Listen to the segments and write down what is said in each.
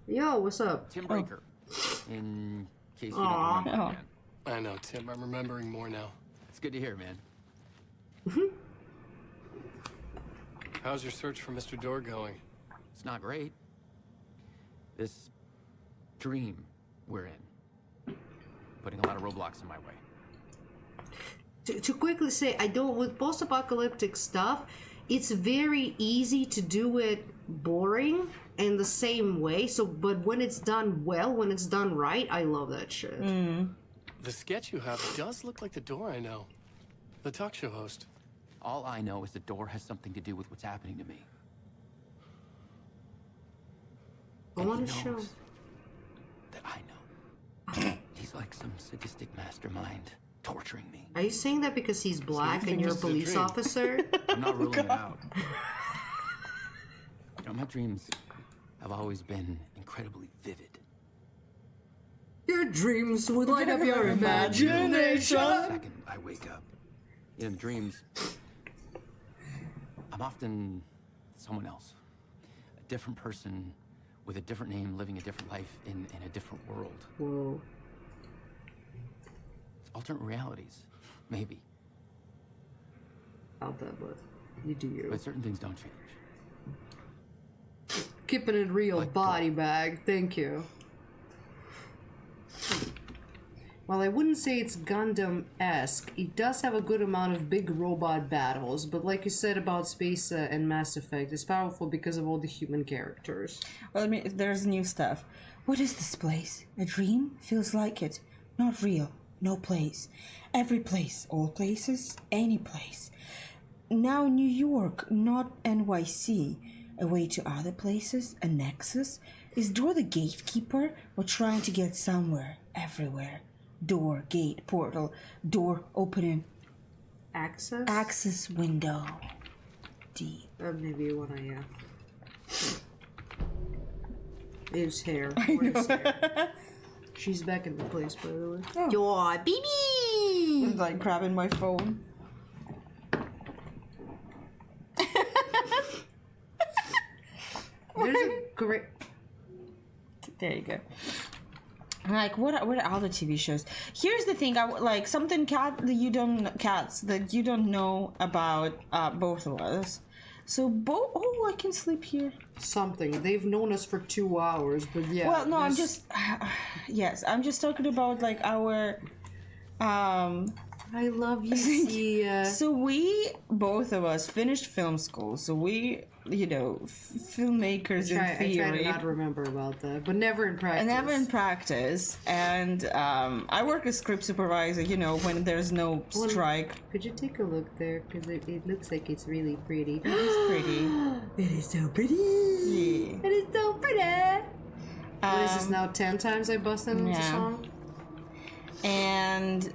Yo, what's up? Tim Breaker. In case you don't remember, man. I know, Tim. I'm remembering more now. It's good to hear, man. How's your search for Mr. Door going? It's not great. This dream we're in, putting a lot of roadblocks in my way. To quickly say, I don't, with post-apocalyptic stuff, it's very easy to do it boring in the same way. So, but when it's done well, when it's done right, I love that shit. The sketch you have does look like the Door I know. The talk show host. All I know is the door has something to do with what's happening to me. I want to show that I know. He's like some sadistic mastermind torturing me. Are you saying that because he's black and you're a police officer? I'm not ruling it out. You know, my dreams have always been incredibly vivid. Your dreams would light up your imagination. The second I wake up, in dreams, I'm often someone else. A different person with a different name, living a different life in a different world. Whoa. It's alternate realities, maybe. I'll bet, but you do you. But certain things don't change. Keeping it real, Like body bag. Thank you. While I wouldn't say it's Gundam-esque, it does have a good amount of big robot battles, but like you said about Space and Mass Effect, it's powerful because of all the human characters. Well, I mean, there's new stuff. What is this place? A dream? Feels like it. Not real. No place. Every place. All places. Any place. Now New York, not NYC. A way to other places? A nexus? Is Door the gatekeeper? Or trying to get somewhere? Everywhere. Door, gate, portal, door opening. Access? Access window. D. Maybe you wanna, yeah. His hair. I know. Hair? She's back in the place, by the way. Oh. Yo, baby! I'm like grabbing my phone. There's a great... There you go. Like what are other TV shows? Here's the thing, like something cats that you don't know about both of us. So I can sleep here. Something. They've known us for 2 hours, but yeah. Well, no, I'm just yes, I'm just talking about like our I love you, Sia. So we both of us finished film school. So we, filmmakers in theory. I try to not remember about that, but never in practice. Never in practice. And I work as script supervisor, when there's no strike. Could you take a look there? Because it looks like it's really pretty. It is pretty. It is so pretty. Yeah. It is so pretty. What is this now? 10 times I busted into song? And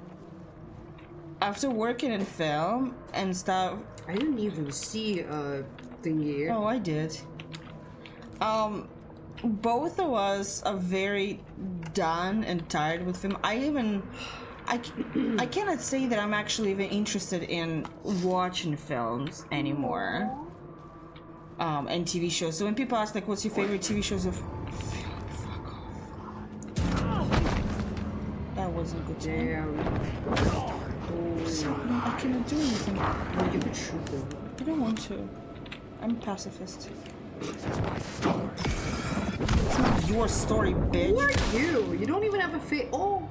after working in film and stuff, I didn't even see thingy. Oh, I did. Both of us are very done and tired with film. I cannot say that I'm actually even interested in watching films anymore. And TV shows. So when people ask like, what's your favorite TV shows of film? Fuck off. That wasn't good. Damn. No, I cannot do anything. You could shoot them. I don't want to. I'm a pacifist. It's not your story, bitch. Who are you? You don't even have a face. Oh.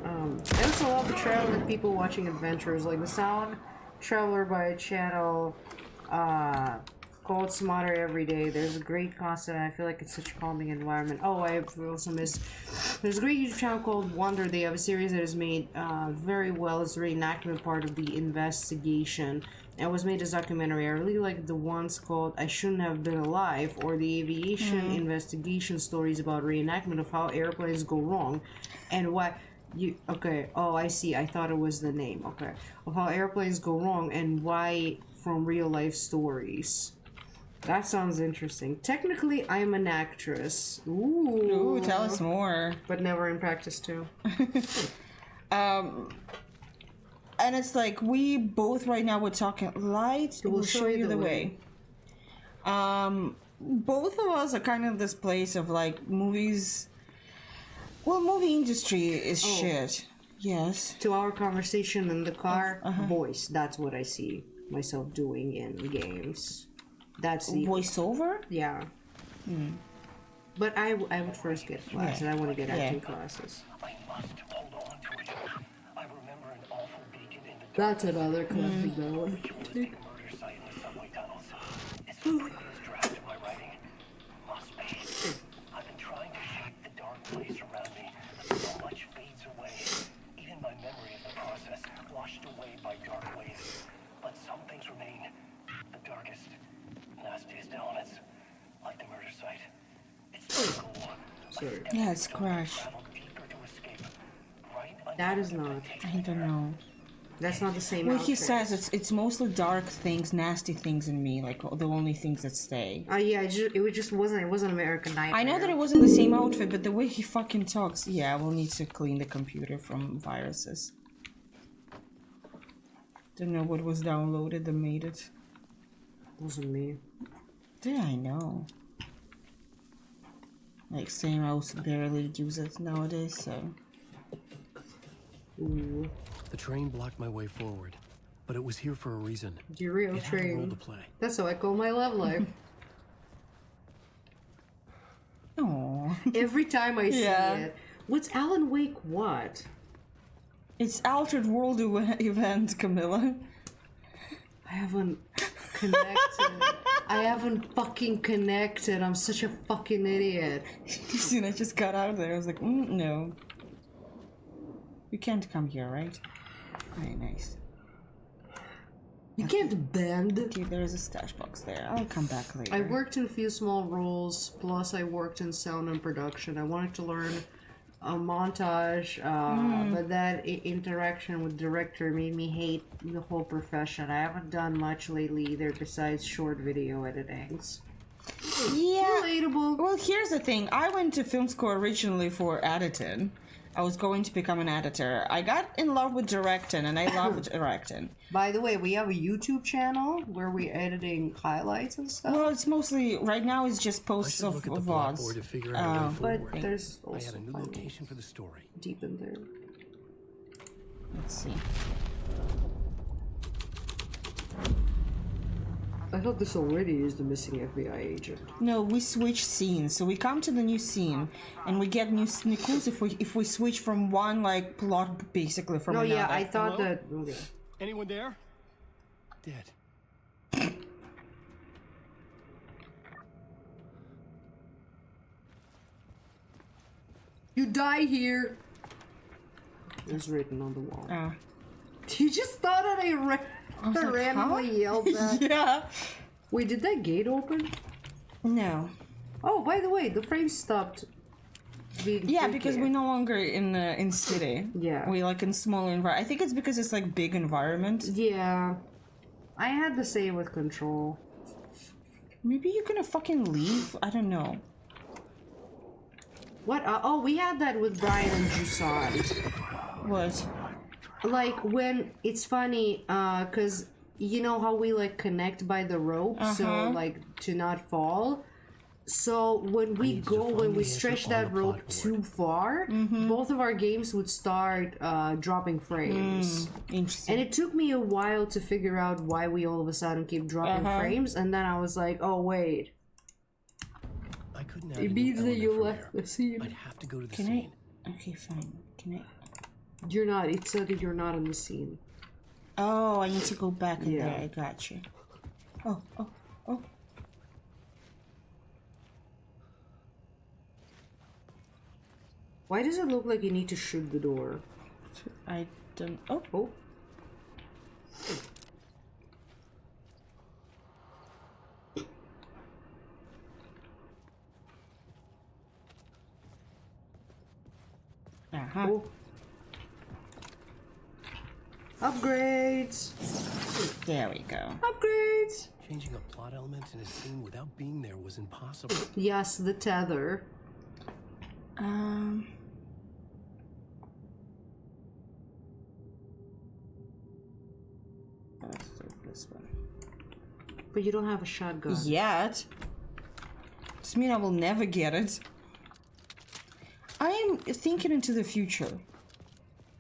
I also love the traveling people watching adventures, like the Sound Traveler by a channel called Smarter Every Day. There's a great concept, and I feel like it's such a calming environment. Oh, I also missed. There's a great YouTube channel called Wonder. They have a series that is made very well. It's a reenactment part of the investigation. And it was made as a documentary. I really like the ones called I Shouldn't Have Been Alive, or the aviation investigation stories about reenactment of how airplanes go wrong and why. Okay, oh, I see. I thought it was the name. Okay. Of how airplanes go wrong and why from real life stories. That sounds interesting. Technically, I'm an actress. Ooh. Ooh, tell us more. But never in practice, too. And it's like, we both right now, we're talking light. We'll show you the way. Both of us are kind of this place of like movies. Well, movie industry is shit. Yes. To our conversation in the car, voice. That's what I see myself doing in games. That's the Voiceover? Yeah. But I would first get classes. I want to get acting classes. I must hold on to it. I remember an awful beacon in the That's another classic that one. ritualistic murder site in the subway tunnels. Is something as dragged to my writing? Must be. I've been trying to shape the dark place around me, but so much fades away. Even my memory of the process washed away by dark waves. But some things remain. The darkest, nastiest elements, like the murder site. It's so cool. Sorry. Yeah, it's Crash. Travel deeper to escape. Right That is not. I don't know. That's not the same. Well, he outfit. says it's mostly dark things, nasty things in me, like the only things that stay. Yeah, it just wasn't. It wasn't American Nightmare. I know that it wasn't the same outfit, but the way he fucking talks, yeah, we'll need to clean the computer from viruses. Don't know what was downloaded that made it. Wasn't me. Did I know? Like, same, I also barely use it nowadays, so... Ooh, The train blocked my way forward, but it was here for a reason. the real It had a role train. to play. That's how I call my love life. Aww. Every time I see Yeah. it. What's Alan Wake? What? It's Altered World event, Camilla. I haven't connected. I haven't fucking connected. I'm such a fucking idiot. You seen, I just got out of there. I was like, no. You can't come here, right? Very nice. You can't bend. Okay, there's a stash box there. I'll come back later. I worked in a few small roles, plus I worked in sound and production. I wanted to learn a montage, but that interaction with director made me hate the whole profession. I haven't done much lately either besides short video editings. Yeah. Relatable. Well, here's the thing. I went to film school originally for editing. I was going to become an editor. I got in love with directing, and I love directing. By the way, we have a YouTube channel where we're editing highlights and stuff. Well, it's mostly right now. It's just I posts should of look at the VODs. blackboard to figure out a way But forward. there's I also had a new highlights location for the story. deep in there. Let's see. I thought this already is the missing FBI agent. No, we switch scenes. So we come to the new scene, and we get new clues if we switch from one like plot basically from No, another. yeah, I thought Hello? that. Okay. Anyone there? Dead. You die here. It's written on the wall. Ah. You just thought that I was like, randomly huh? yelled that. Yeah. Wait, did that gate open? No. Oh, by the way, the frame stopped. Being Yeah, freaky. because we're no longer in city. Yeah. We like in small environment. I think it's because it's like big environment. Yeah. I had the same with Control. Maybe you're gonna fucking leave. I don't know. What? Oh, we had that with Brian and Jusant. What? Like when it's funny, cause you know how we like connect by the rope, so like to not fall. So when we need to go, find when we the answer stretch on that the rope plot too far, both of our games would start dropping frames. Interesting. And it took me a while to figure out why we all of a sudden keep dropping frames, and then I was like, oh wait, I couldn't add it a new means that element you from left there. the scene. I'd have to go to the Can scene. I? Okay, fine. Can I? You're not. It said that you're not in the scene. Oh, I need to go back in Yeah. there. I got you. Oh. Why does it look like you need to shoot the door? I don't. Oh. Oh. Uh-huh. Oh. Upgrades! There we go. Upgrades! Changing a plot element in a scene without being there was impossible. Yes, the tether. Let's do this one. But you don't have a shotgun. Yet. Does mean I will never get it. I am thinking into the future.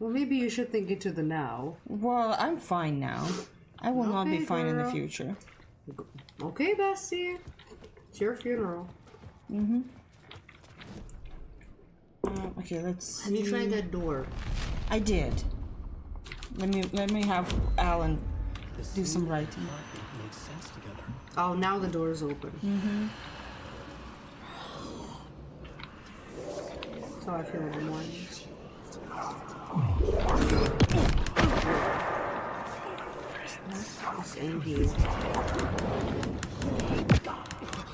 Well, maybe you should think into the now. Well, I'm fine now. I will not be Okay, fine in the girl. future. Okay, Bessie. It's your funeral. Okay, let's see. Have you tried that door? I did. Let me have Alan do some writing. Makes sense together. Oh, now the door is open. That's how I feel in the morning. It's angry.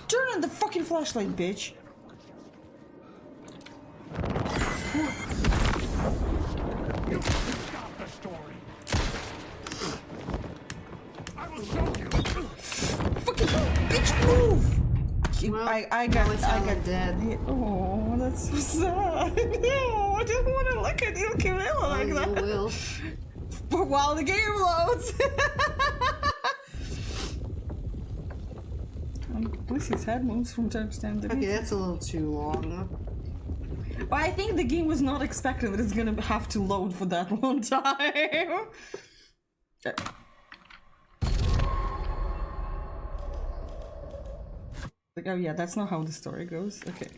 Turn on the fucking flashlight, bitch. Stop the story. I will show you. Fucking bitch, move! Well, I got dead. Oh, that's so sad. No, I didn't want to look at you, Camilla, like You that. will. But while the game loads. Lucy's head moves from time to time. Okay, that's a little too long. But I think the game was not expecting that it's gonna have to load for that long time. Like, oh yeah, that's not how the story goes. Okay.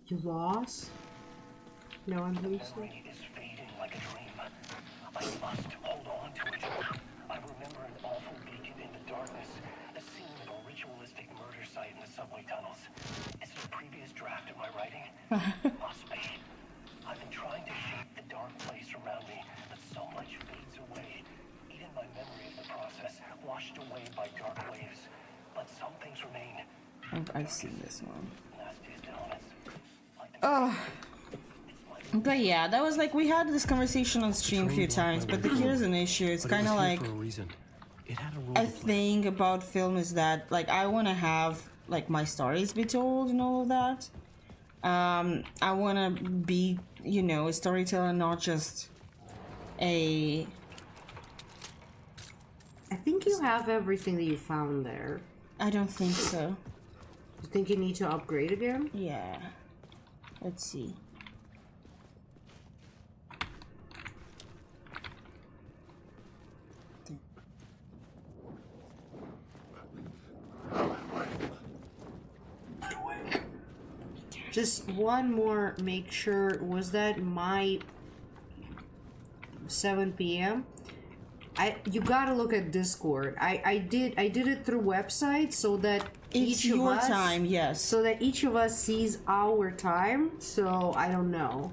You lost? No, I'm losing. Memory is fading like a dream. I must hold on to it. I remember an awful beacon in the darkness, the scene of a ritualistic murder site in the subway tunnels. Is it a previous draft of my writing? Must be. I've been trying to shake the dark place around me, but so much fades away. Even my memory of the process, washed away by dark waves. But some things remain. I've seen this one. Nastiest elements. Like the Oh. But yeah, that was like, we had this conversation on stream a few times, but here's an issue. It's kind of like, for a reason. It had a role a to play. thing about film is that, like, I want to have, like, my stories be told and all of that. I want to be, you know, a storyteller, not just a... I think you have everything that you found there. I don't think so. You think you need to upgrade again? Yeah. Let's see. Just one more, make sure, was that my 7 p.m.? You gotta look at Discord. I did it through website so that It's each of your us, time, yes. so that each of us sees our time. So I don't know.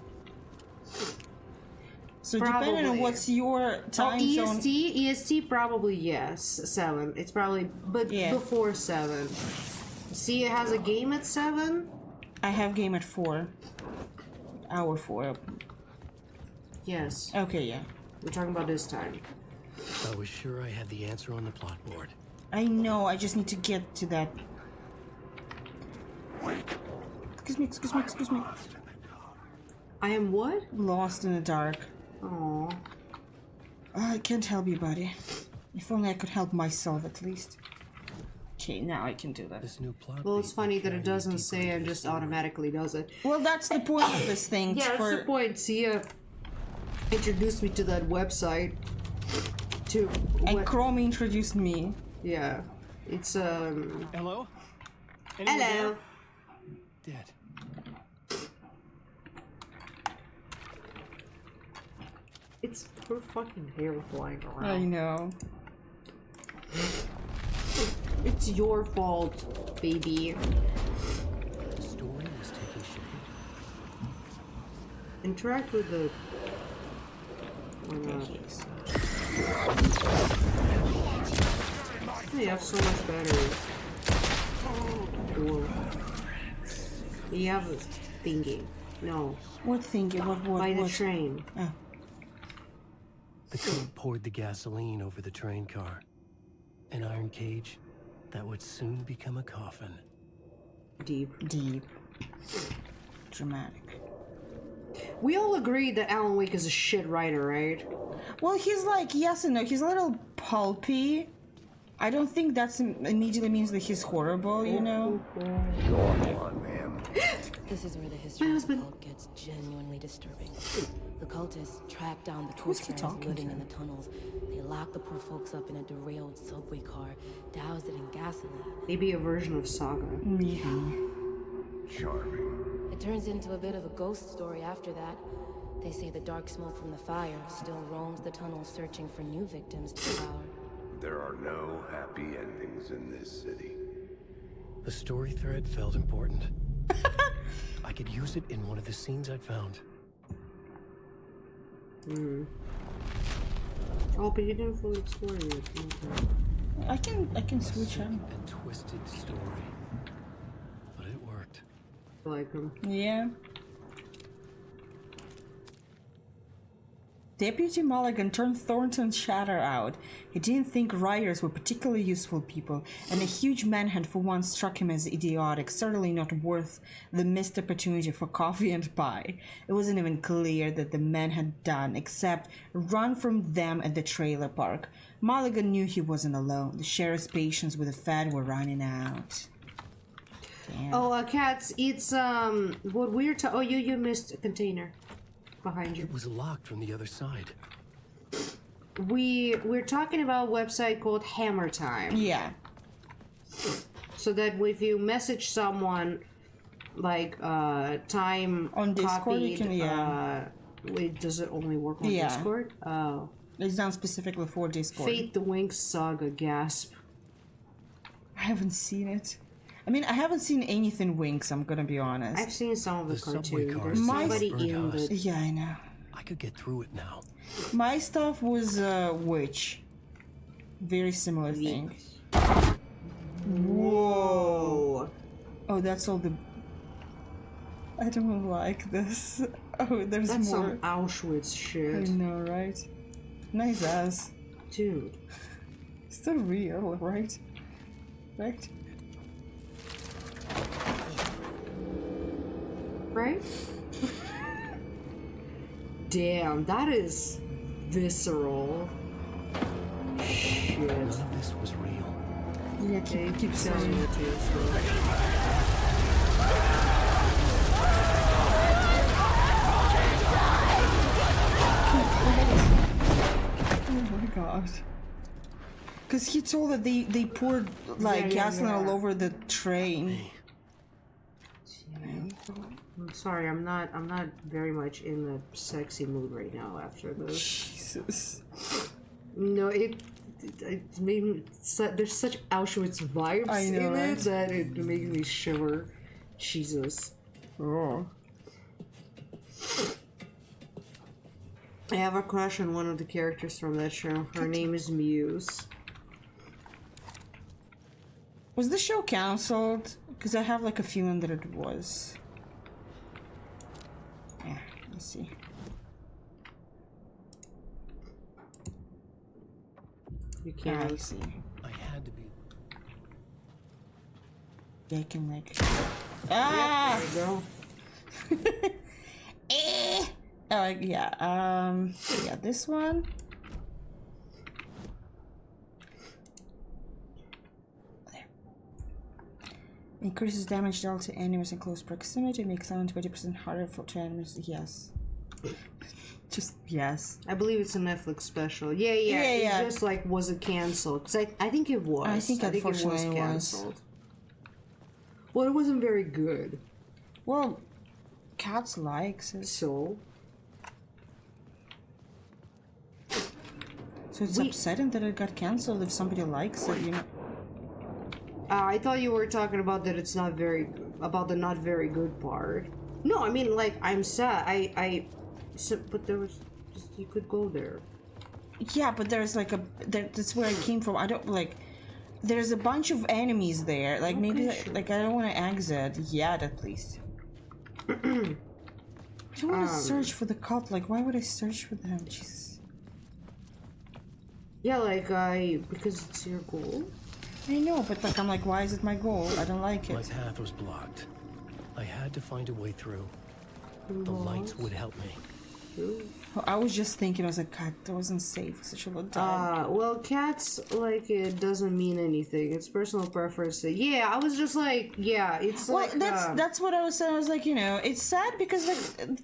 So depending on Probably. what's your time zone... EST probably yes, 7. It's probably, but Yeah. before 7. See, it has a game at 7. I have game at 4. Hour 4. Yes, Okay, yeah. we're talking about this time. I was sure I had the answer on the plot board. I know, I just need to get to that. Excuse me. I am what? Lost in the dark. Oh, I can't help you, buddy. If only I could help myself at least. Okay, now I can do that. This new plot. well, it's beat funny will that carry it you doesn't deeper say into and the just story. automatically does it. Well, that's the point of this thing. Yeah, that's the point. Sia introduced me to that website. To And what- Chrome introduced me. yeah, it's Hello? Anyone hello. there? Dead. It's her fucking hair flying I around. know. It's your fault, baby. The story was taking shape. Interact with the. Why not? You have so much battery. Cool. You have a thingy. No, What thinking? by the What? train. Oh. The cook poured the gasoline over the train car. An iron cage that would soon become a coffin. Deep. Deep. Dramatic. We all agreed that Alan Wake is a shit writer, right? Well, he's like, yes and no. He's a little pulpy. I don't think that's immediately means that he's horrible, you know? Go on, ma'am. This is where the history of the cult gets genuinely disturbing. The cultists tracked down the Who's he torturers talking living to? in the tunnels. They locked the poor folks up in a derailed subway car, doused it in gasoline. Maybe a version of Saga. Charming. It turns into a bit of a ghost story after that. They say the dark smoke from the fire still roams the tunnels searching for new victims to devour. There are no happy endings in this city. The story thread felt important. I could use it in one of the scenes I'd found. Oh, but you didn't fully explore it. Okay. I can switch Sick him. and twisted story. But it worked. I like him. Yeah. Deputy Mulligan turned Thornton's shadow out. He didn't think writers were particularly useful people, and a huge manhunt for once struck him as idiotic, certainly not worth the missed opportunity for coffee and pie. It wasn't even clear that the man had done, except run from them at the trailer park. Mulligan knew he wasn't alone. The sheriff's patience with the Fed were running out. Damn. Oh, Cats, it's, what we're oh, you missed a container behind you. It was locked from the other side. We're talking about a website called Hammer Time. Yeah. So that if you message someone like time On Discord, you copied, can, yeah. wait, does it only work on Yeah. Discord? Oh. It's done specifically for Discord. Fate the Winx Saga, gasp. I haven't seen it. I mean, I haven't seen anything Winx, I'm gonna be honest. I've seen some of the The subway cartoons. cars There's My- somebody burned in us. the... Yeah, I know. I could get through it now. My stuff was Witch. Very similar thing. Whoa. Oh, that's all the... I don't like this. Oh, there's That's more. some Auschwitz I shit. know, right? Nice ass. Dude. Still real, right? Right? Right? Damn, that is visceral. Shit. None of this was real. Yeah, They keep telling saying it to you, so. Oh my god. Because he told that they poured like Yeah, gasoline all yeah. over the train. I'm sorry, I'm not very much in the sexy mood right now after this. Jesus. No, it made me, there's such Auschwitz vibes I know, in right? it that it makes me shiver. Jesus. Oh. I have a crush on one of the characters from that show. Her name is Muse. Was the show cancelled? Because I have like a feeling that it was. Yeah, let's see. You I can't. see. I had to be. They can like. Ah! There you go. Eh! Oh yeah. Yeah, this one. There. Increases damage dealt to enemies in close proximity. Makes sound 20% harder to enemies. Yes. Just yes. I believe it's a Netflix special. Yeah. It's just like, was it canceled? Because I think it was. I think it was unfortunately it was. canceled. Well, it wasn't very good. Well, Cats likes it. So, So it's upsetting that it got cancelled if somebody likes it, you know. I thought you were talking about that it's not very, about the not very good part. No, I mean, like, I'm sad. But there was, just, you could go there. Yeah, but there's like that's where I came from. I don't like. There's a bunch of enemies there. Like maybe sure. like I don't want to exit yet, at least. I don't want to search for the cult. Like, why would I search for them? Jesus. Yeah, like, because it's your goal. I know, but like I'm like, why is it my goal? I don't like My it. path was blocked. I had to find a way through. The lights would help me. I was just thinking, I was like, God, that wasn't safe. Such a little dog. Well, cats, like, it doesn't mean anything. It's personal preference. Yeah, I was just like, yeah, it's Well, like... that's what I was saying. I was like, you know, it's sad because like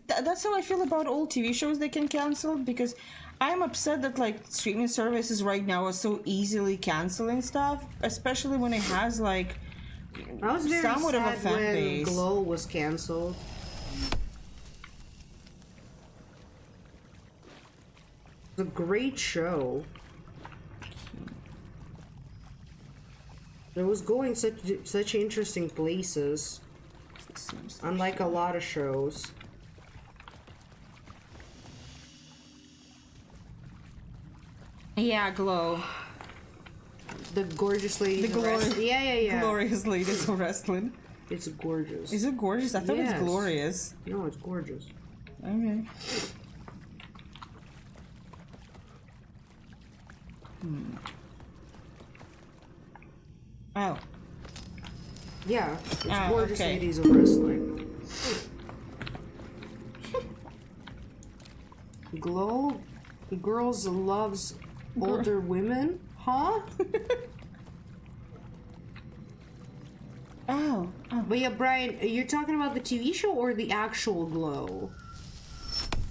that's how I feel about all TV shows they can cancel, because I'm upset that like streaming services right now are so easily canceling stuff, especially when it has like I was very somewhat of a sad fan when base. Glow was canceled. It's a great show. It was going such interesting places, unlike a lot of shows. Yeah, Glow. The gorgeous lady. The glory. Yeah. Glorious ladies of wrestling. It's gorgeous. Is it gorgeous? I thought Yes. it's glorious. No, it's gorgeous. Okay. Oh. Yeah, it's Ah, gorgeous okay. ladies of wrestling. Glow girls loves older women, huh? Oh. But yeah, Brian, you're talking about the TV show or the actual Glow?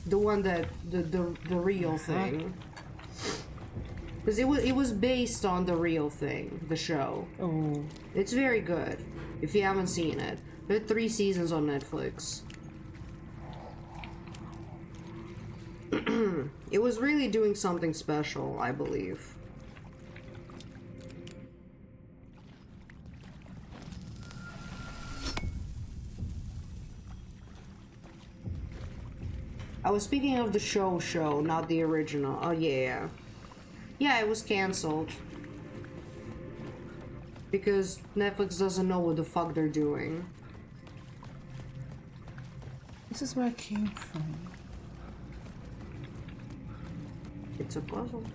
The one that the real thing. Because it was based on the real thing, the show. Oh. It's very good. If you haven't seen it, there are 3 seasons on Netflix. It was really doing something special, I believe. I was speaking of the show, not the original. Oh yeah. Yeah, it was cancelled. Because Netflix doesn't know what the fuck they're doing. This is where I came from. It's a puzzle.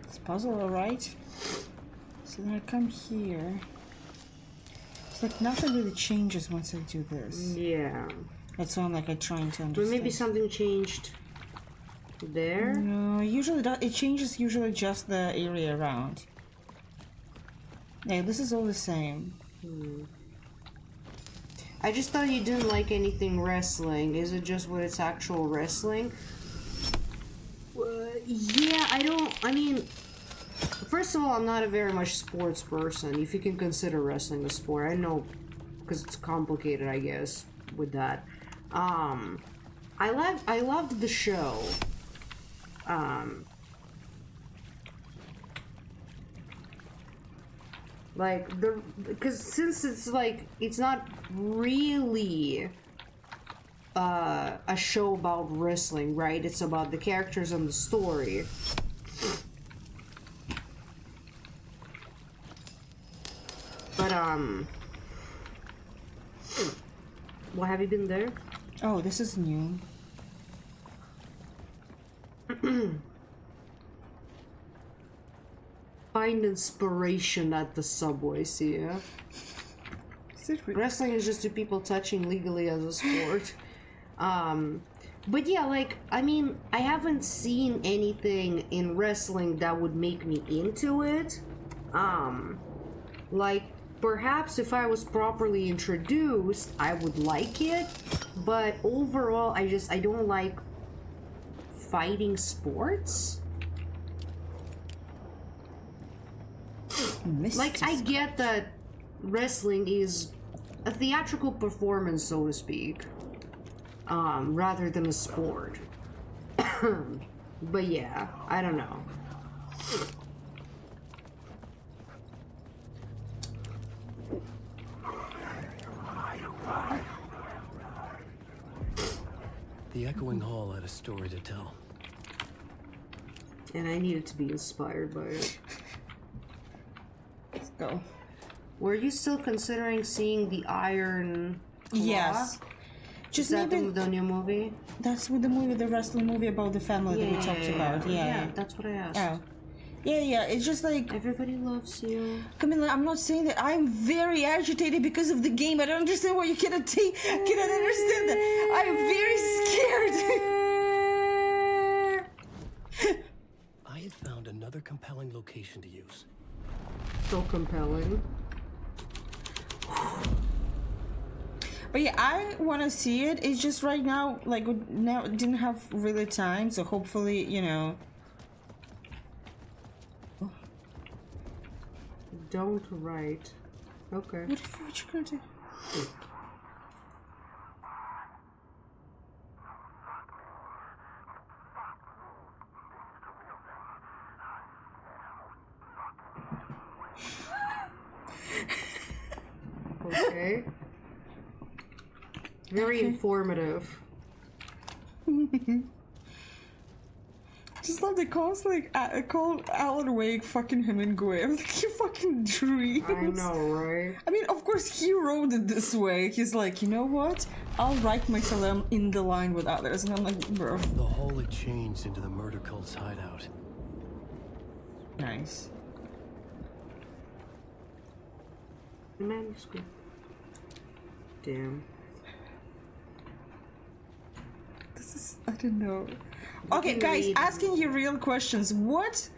It's puzzle, alright? So then I come here. It's like nothing really changes once I do this. Yeah. That's why I'm like, I'm trying to understand. But maybe something changed there? No, usually it changes usually just the area around. Yeah, this is all the same. I just thought you didn't like anything wrestling. Is it just when it's actual wrestling? Yeah, I mean, first of all, I'm not a very much sports person, if you can consider wrestling a sport. I know, because it's complicated, I guess, with that. I loved the show. Like, because since it's like, it's not really a show about wrestling, right? It's about the characters and the story. But, well, have you been there? Oh, this is new. Find inspiration at the subway, Sia. Is it really? Wrestling is just two people touching legally as a sport. But yeah, like, I mean, I haven't seen anything in wrestling that would make me into it. Like, perhaps if I was properly introduced, I would like it. But overall, I don't like fighting sports. Like, I get that wrestling is a theatrical performance, so to speak, rather than a sport. But yeah, I don't know. The echoing hall had a story to tell. And I needed to be inspired by it. Let's go. Were you still considering seeing the Iron Claw? Yes. Is that the new movie? That's with the movie, the wrestling movie about the family that we talked about. Yeah. That's what I asked. Oh. Yeah, it's just like... Everybody loves you. Camilla, I'm not saying that. I'm very agitated because of the game. I don't understand why you cannot understand that. I'm very scared. I had found another compelling location to use. So compelling. But yeah, I want to see it. It's just right now, like, now didn't have really time, so hopefully, you know. Don't write. Okay. What you gonna do? Okay. Very informative. Just love the calls like call Alan Wake fucking Hemingway. I was like, you fucking dreams. I know, right? I mean, of course he wrote it this way. He's like, you know what? I'll write myself in the line with others, and I'm like, bro. The hole had changed into the murder cult's hideout. Nice. Manuscript. Damn. This is, I don't know. Okay, guys, asking you real questions. What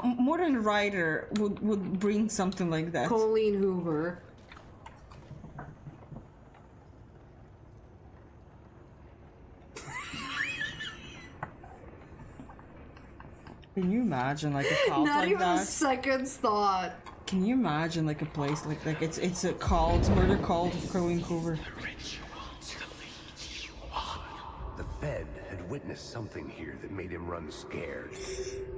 modern writer would bring something like that? Colleen Hoover. Can you imagine like a cult Not like even a that? second thought. Can you imagine like a place like it's a cult, murder cult of Colleen Hoover? The Fed had witnessed something here that made him run scared.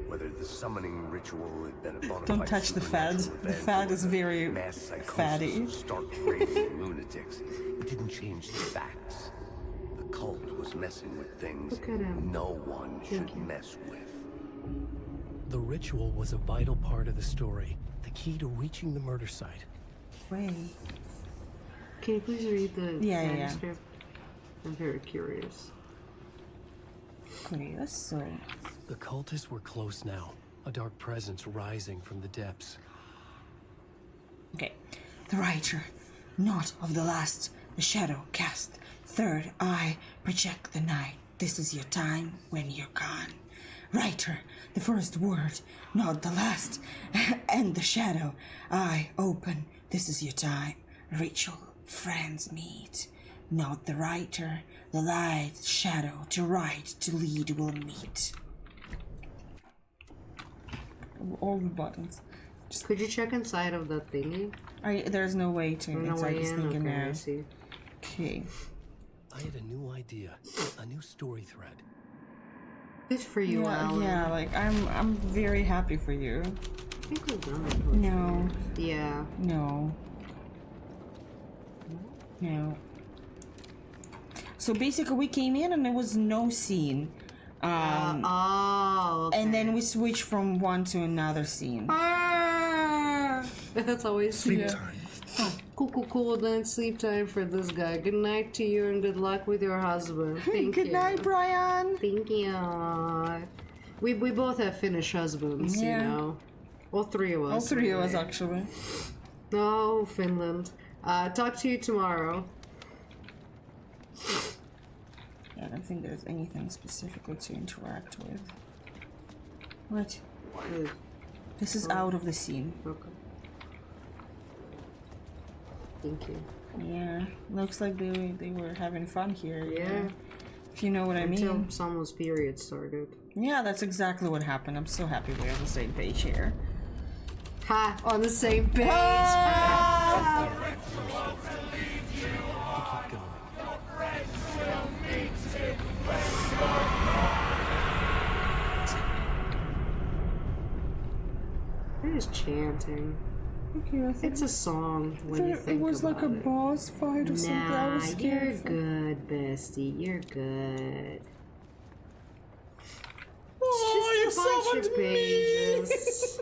Whether the summoning ritual had been a bona Don't fide touch the Fed. supernatural The event Fed or is the very mass psychosis fatty. of stark raving lunatics, it didn't change the facts. The cult was messing with things Look at him. no one should mess with. The ritual was a vital part of the story, the key to reaching the murder site. Wait. Can you please read the Yeah. manuscript? I'm very curious. Okay, that's so. The cultists were close now, a dark presence rising from the depths. Okay. The writer, not of the last, the shadow cast, third eye, project the night. This is your time when you're gone. Writer, the first word, not the last, and the shadow, eye open. This is your time. Ritual, friends meet. Not the writer, the light, shadow, to write, to lead will meet. All the buttons. Could you check inside of that thingy? There's no way to No inside way this in? thing in Okay, I there. see. Okay. I had a new idea, a new story thread. Good for you, Alan. Yeah, like I'm very happy for you. I think we've done it. No, Yeah. no. So basically we came in and there was no scene. Oh, okay. And then we switched from one to another scene. That's always Sleep time. Cool. Then it's sleep time for this guy. Good night to you and good luck with your husband. Thank you. Good night, Brian. Thank you. We both have Finnish husbands, Yeah. you know. All three of us. All three of us anyway. actually. Oh, Finland. Talk to you tomorrow. Yeah, I don't think there's anything specifically to interact with. What? This is out of the scene. Okay. Thank you. Yeah, looks like they were having fun here. Yeah. If you know what I Until mean. someone's period started. Yeah, that's exactly what happened. I'm so happy we're on the same page here. Ha! On the same page! To keep going. It is chanting. Okay, I think It's a song when you it think was like a about it. boss fight or something. I Nah, was you're scared. good, bestie. You're good. Oh, It's just a bunch you of summoned me! pages.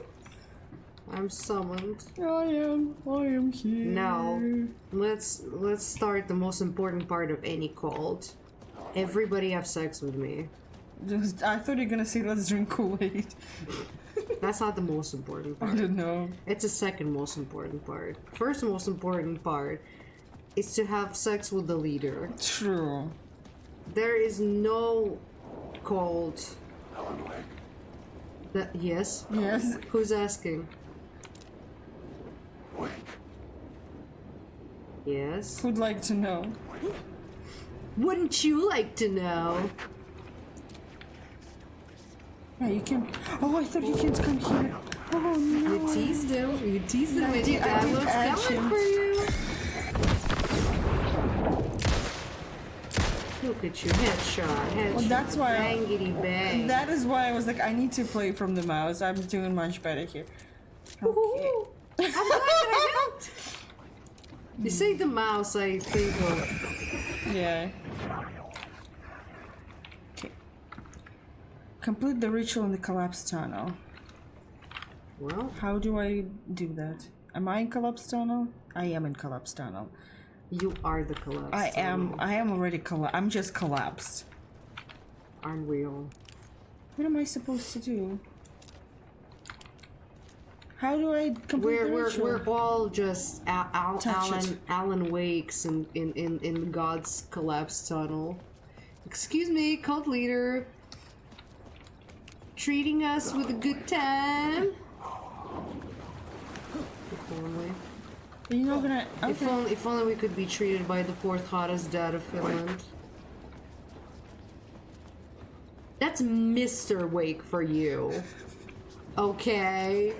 I'm summoned. I am here. Now, let's start the most important part of any cult. Everybody have sex with me. I thought you were gonna say let's drink Kool-Aid. That's not the most important I part. don't know. It's the second most important part. First most important part is to have sex with the leader. True. There is no cult. That yes. Yes. Who's asking? Yes. Who'd like to know? Wouldn't you like to know? Yeah, you can. Oh, I thought you can't come here. Oh no. You teased him. You teased him I with did- your I dad did was edge coming him. for you. Look at you, headshot. Well, that's why I- Bangity bang. That is why I was like, I need to play from the mouse. I'm doing much better here. Woohoo! I'm glad that I helped. You say the mouse, I think of. Yeah. Okay. Complete the ritual in the collapsed tunnel. Well, How do I do that? Am I in collapsed tunnel? I am in collapsed tunnel. you are the collapse. I am already I'm just collapsed. Aren't we all? What am I supposed to do? How do I complete the ritual? We're all just Touch it. Alan Wakes in God's collapsed tunnel. Excuse me, cult leader. Treating us with a good time. If only. Are you not gonna... Okay. If only we could be treated by the fourth hottest dad of Finland. That's Mr. Wake for you. Okay.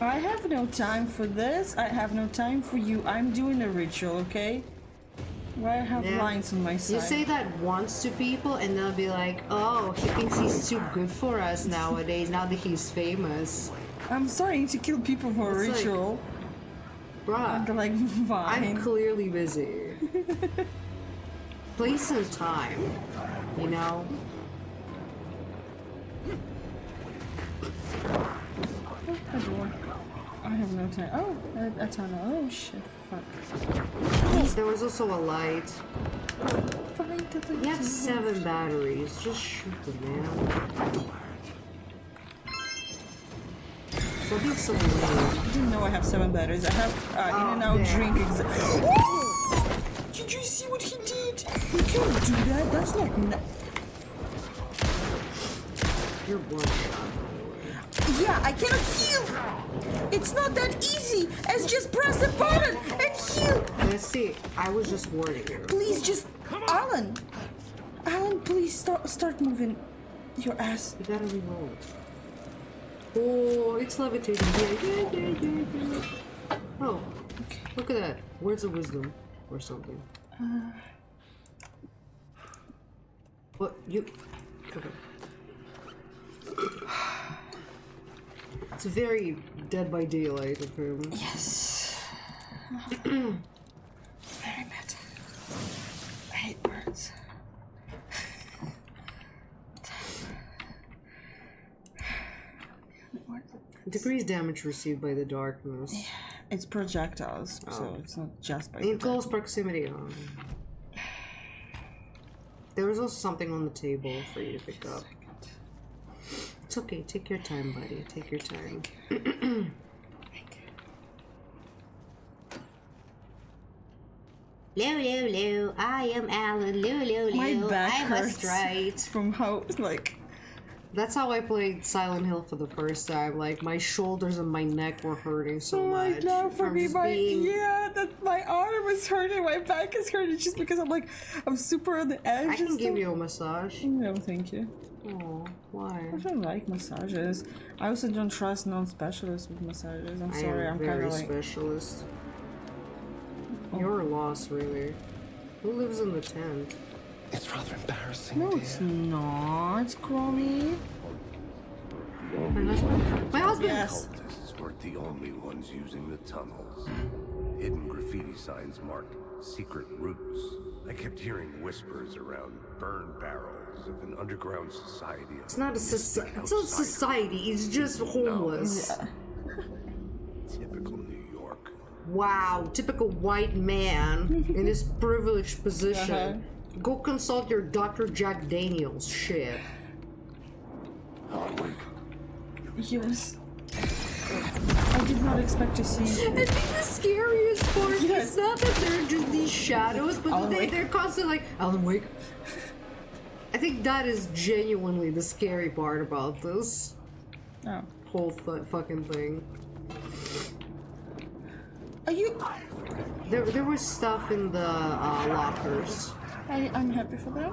I have no time for this. I have no time for you. I'm doing a ritual, okay? Why I have Yeah. lines on my side? You say that once to people and they'll be like, oh, he thinks he's too good for us nowadays, now that he's famous. I'm starting to kill people for a It's like- ritual. Bruh, They're like, I'm fine. clearly busy. Place and time, you know? A door. I have no time. Oh, a tunnel. Oh shit. Fuck. There was also a light. Find the You have 7 batteries. Just shoot them, man. So I think some I didn't know I have 7 batteries. I have in and out there. drink. Did you see what he did? You can't do that. That's like. You're one shot. Yeah, I cannot heal. It's not that easy as just press a button and heal. Let's see. I was just warning you. Please, just Alan. Alan, please start moving your ass. You gotta reload. Oh, it's levitating. Yeah. Oh, look at that. Words of wisdom or something. What you? Okay. It's very Dead by Daylight of him. Yes. Very mad. I hate birds. Decreased damage received by the darkness. It's projectiles, so it's not just by In close proximity. Oh. There was also something on the table for you to pick up. It's okay. Take your time, buddy. Take your time. Lou, I am Alan. Lou, My back I must hurts write. from how like. That's how I played Silent Hill for the first time. Like, my shoulders and my neck were hurting so Oh my much. god, for from me, just my being- that my arm is hurting, my back is hurting, just because I'm super on the edge. I can and give stuff. you a massage. No, thank you. Oh, why? I don't like massages. I also don't trust non-specialists with massages. I'm I sorry, am I'm very kind of like. specialist. You're a loss, really. Who lives in the tent? It's rather embarrassing, No, dear. it's not, Cromie. My husband? My husband! Yes. Cultists weren't the only ones using the tunnels. Hidden graffiti signs marked secret routes. I kept hearing whispers around burn barrels of an underground society. It's not a society, it's just homeless. Yeah. Typical New York. Wow, typical white man in his privileged position. Go consult your Dr. Jack Daniels shit. Yes. I did not expect to see. I think the scariest part Yes. is not that they're just these shadows, but Alan that Wake. they're constantly like, Alan Wake. I think that is genuinely the scary part about this Oh. whole fucking thing. Are you? There was stuff in the lockers. I'm happy for that.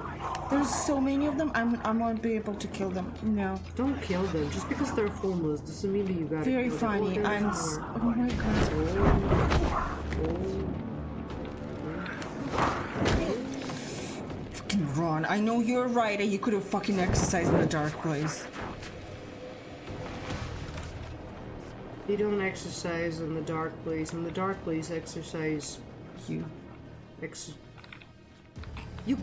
There's so many of them. I won't be able to kill them. No. Don't kill them. Just because they're homeless doesn't mean that you gotta Very kill them. funny. Oh, I'm. there's more. Oh my god. Fucking Ron. I know you're right. You could have fucking exercised in the dark place. You don't exercise in the dark place. In the dark place, exercise. You. You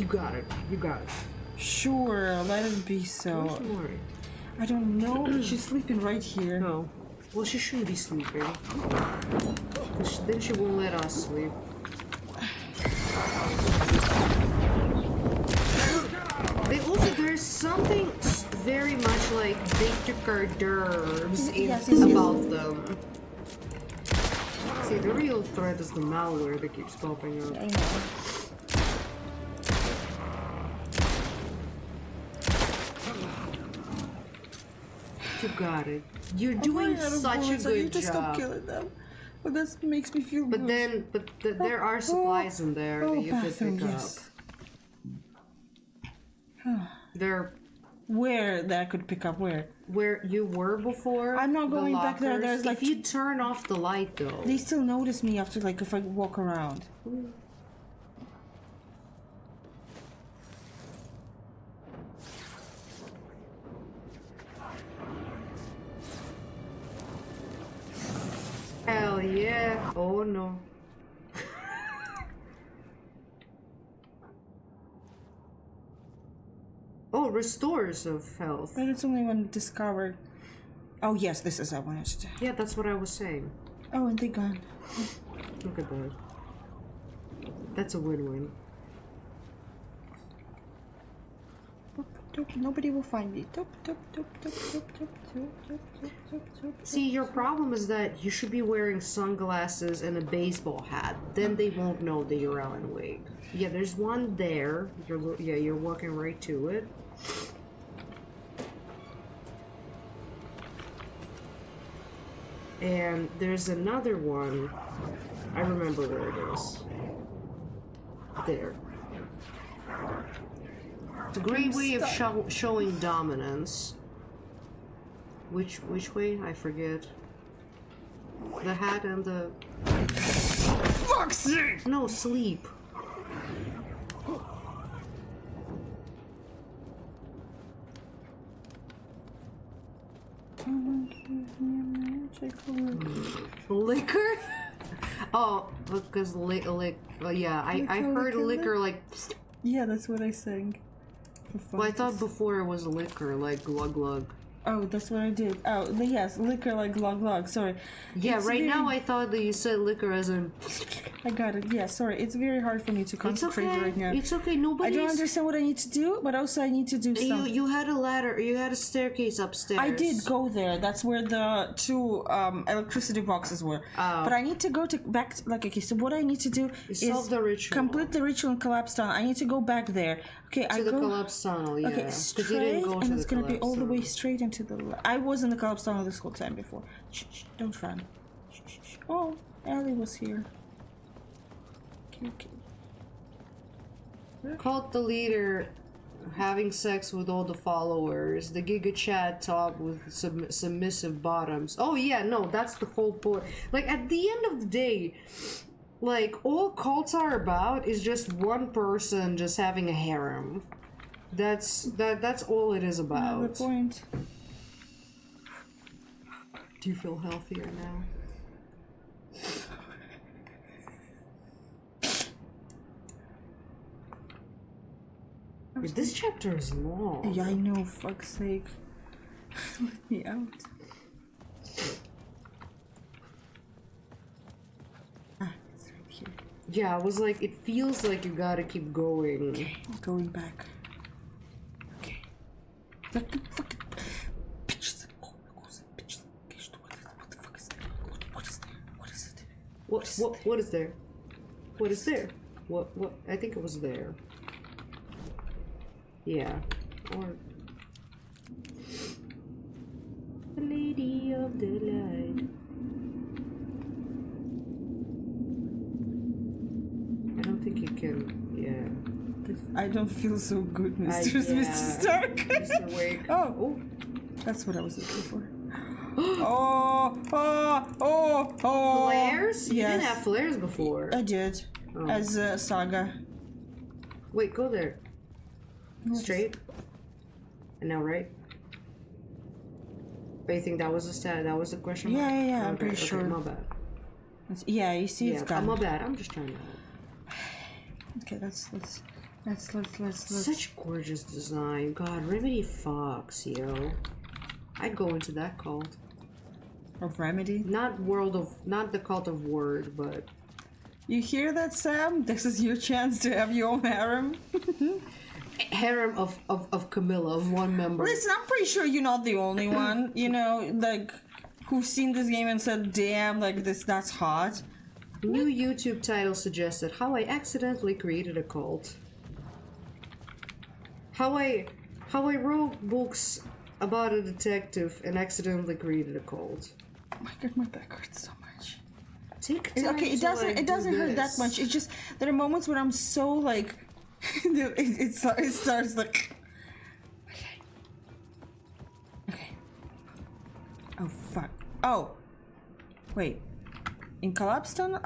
got it. You got it. Sure. Let it be Where's so. Mori? I don't know. She's sleeping right here. No. Well, she shouldn't be sleeping. 'Cause then she won't let us sleep. There's something very much like they took our nerves Yes. about them. See, the real threat is the malware that keeps popping up. I know. You got it. You're doing such a I good need to stop job. killing them. But that makes me feel But good. then, there are supplies in there that you could bathroom, pick yes. up. They're Where that I could pick up where? where you were before. I'm not the going back there, lockers. there's, like, if you turn off the light though. They still notice me after, like, if I walk around. Hell yeah! Oh no. Oh, restores of health. But it's only when discovered. Oh yes, this is what I wanted to do. Yeah, that's what I was saying. Oh, and they gone. Look at that. That's a win-win. Doop, doop, nobody will find me. Doop, doop, doop, doop, doop, doop, doop, doop, doop, doop, doop. See, your problem is that you should be wearing sunglasses and a baseball hat. Then they won't know that you're Alan Wake. Yeah, there's one there. You're walking right to it. And there's another one. I remember where it is. There. It's a great way of showing dominance. Which way? I forget. The hat and the... Fuck's sake! No, sleep. Liquor? Oh, because yeah, I heard liquor like... Yeah, that's what I sang. Well, I thought before it was liquor, like glug glug. Oh, that's what I did. Oh, yes, liquor like glug glug. Sorry. Yeah, It's right very- now I thought that you said liquor as in... I got it. Yeah, sorry. It's very hard for me to It's concentrate okay, right now. it's okay, I nobody's... don't understand what I need to do, but also I need to do something. You had a ladder, you had a staircase upstairs. I did go there. That's where the two electricity boxes were. Oh. But I need to go okay, so what I need to do is solve the ritual. complete the ritual and collapse tunnel. I need to go back there. Okay, I To the go collapse tunnel, yeah. Okay, 'Cause you straight, didn't go to and the it's gonna be collapse all the way tunnel. straight into the left. I was in the collapse tunnel this whole time before. Shh, shh, don't run. Shh, shh, shh. Oh, Ellie was here. Okay. Cult the leader having sex with all the followers. The Giga Chad top with submissive bottoms. Oh yeah, no, that's the whole point. Like at the end of the day, like all cults are about is just one person just having a harem. That's all it is The about. point. Do you feel healthier now? This chapter is long. Yeah, I know. Fuck's sake. Let me out. Ah, it's right here. Yeah, I was like, it feels like you gotta keep going. Okay, going back. Okay. Fucking bitches. Oh, bitches. What the fuck is there? What is there? What is it? What is there? What is there? What I think it was there. Yeah. Or the Lady of the Light. I don't think you can. Yeah. I don't feel so good, Yeah. Mr. Stark. Mr. Wake. Oh, that's what I was looking for. Oh. Flares? You didn't Yes. have flares before. I did. Oh. As Saga. Wait, go there. Straight. And now right. But you think that was a stat? That was the question mark? Yeah, I'm Okay, pretty sure. My bad. Yeah, you see it's gone. my bad. I'm just trying to. Okay, let's. Such gorgeous design. God, Remedy Fox, yo. I'd go into that cult. Of Remedy. Not the cult of Word, but You hear that, Sam? This is your chance to have your own harem. harem of Kamilla, of one member. Listen, I'm pretty sure you're not the only one, you know, like, who's seen this game and said, damn, like, that's hot. New YouTube title suggested how I accidentally created a cult. How I wrote books about a detective and accidentally created a cult. Oh my god, my back hurts so much. Take time Okay, it to, doesn't like, it doesn't do hurt that this. much. It's just there are moments when I'm so like it starts like okay. Oh fuck. Oh. Wait. In Collapse Tunnel?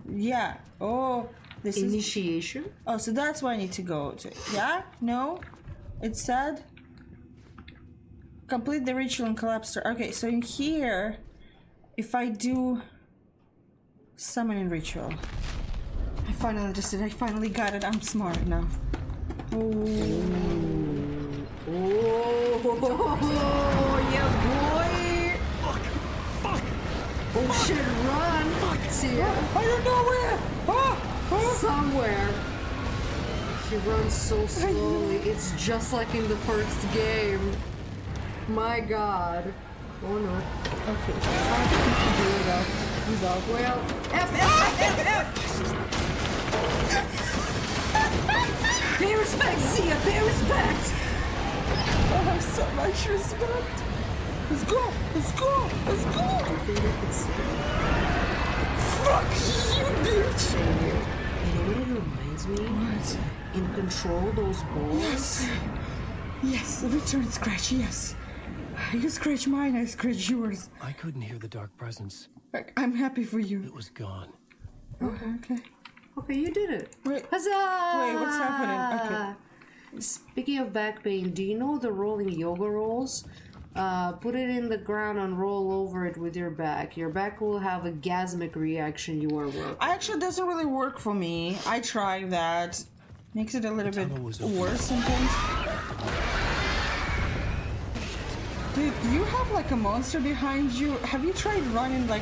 Yeah. Oh, this is Initiation? Oh, so that's where I need to go to. Yeah? No? It said complete the ritual and collapse. Okay, so in here, if I do summoning ritual, I finally just did. I finally got it. I'm smart now. Oh, yeah, boy! Fuck! Oh shit, run! See ya. I don't know where. Somewhere. She runs so slowly. It's just like in the first game. My god. Oh no. Okay. I think we can do it without. Well, F. Pay respect, Sia. Pay respect. I have so much respect. Let's go. Fuck you, bitch. You know what it reminds me? What? In Control, those balls. Yes, return scratch, yes. You scratch mine, I scratch yours. I couldn't hear the dark presence. I'm happy for you. It was gone. Okay. Okay, you did it. Wait. Huzzah! Wait, what's happening? Okay. Speaking of back pain, do you know the rolling yoga rolls? Put it in the ground and roll over it with your back. Your back will have a gasmic reaction you are working. Actually, doesn't really work for me. I tried that. Makes it a little bit tunnel was open. worse sometimes. Dude, you have like a monster behind you. Have you tried running like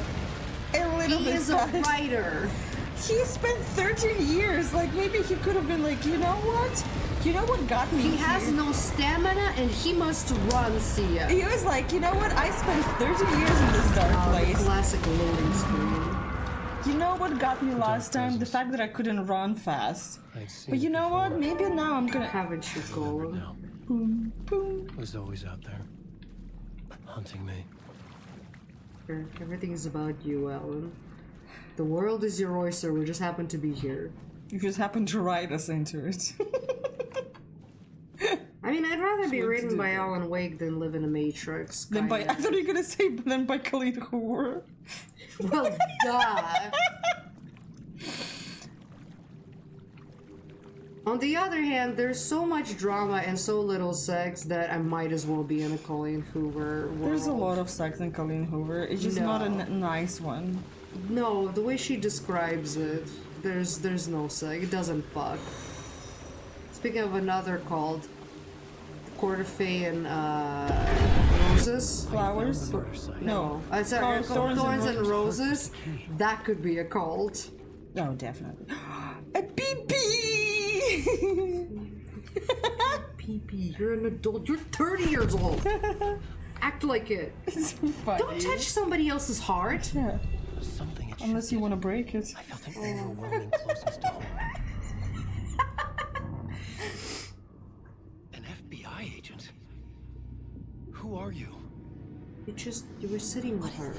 a little He bit is a fast? writer. He spent 13 years. Like maybe he could have been like, you know what? You know what got me He has here? no stamina and he must run, Sia. He was like, you know what? I spent 13 years in this dark The place. classic loading screen. You know what got me last time? The fact that I couldn't run fast. I'd seen But you it know what? before. Maybe now I'm gonna. Haven't you, Golem? Now, Boom, boom. it was always out there, hunting me. Everything is about you, Alan. The world is your oyster. We just happen to be here. You just happened to ride us into it. I mean, I'd rather be what to written do by then. Alan Wake than live in a Matrix. Then by I kinda. thought you were gonna say then by Colleen Hoover. Well, duh. On the other hand, there's so much drama and so little sex that I might as well be in a Colleen Hoover world. There's a lot of sex in Colleen Hoover. It's just not a No. nice one. No, the way she describes it, there's no sex. It doesn't fuck. Speaking of another called Court of Fey and Roses. Flowers? Murder site. No. Sorry, Thorns and Thorns and Roses. That could be a cult. Oh, definitely. A pee-pee! Pee-pee, you're an adult. You're 30 years old. Act like it. It's funny. Don't touch somebody else's heart. Yeah, Something had unless you shifted. want to break it. I felt an overwhelming closeness to home. An FBI agent? Who are you? You were sitting with her.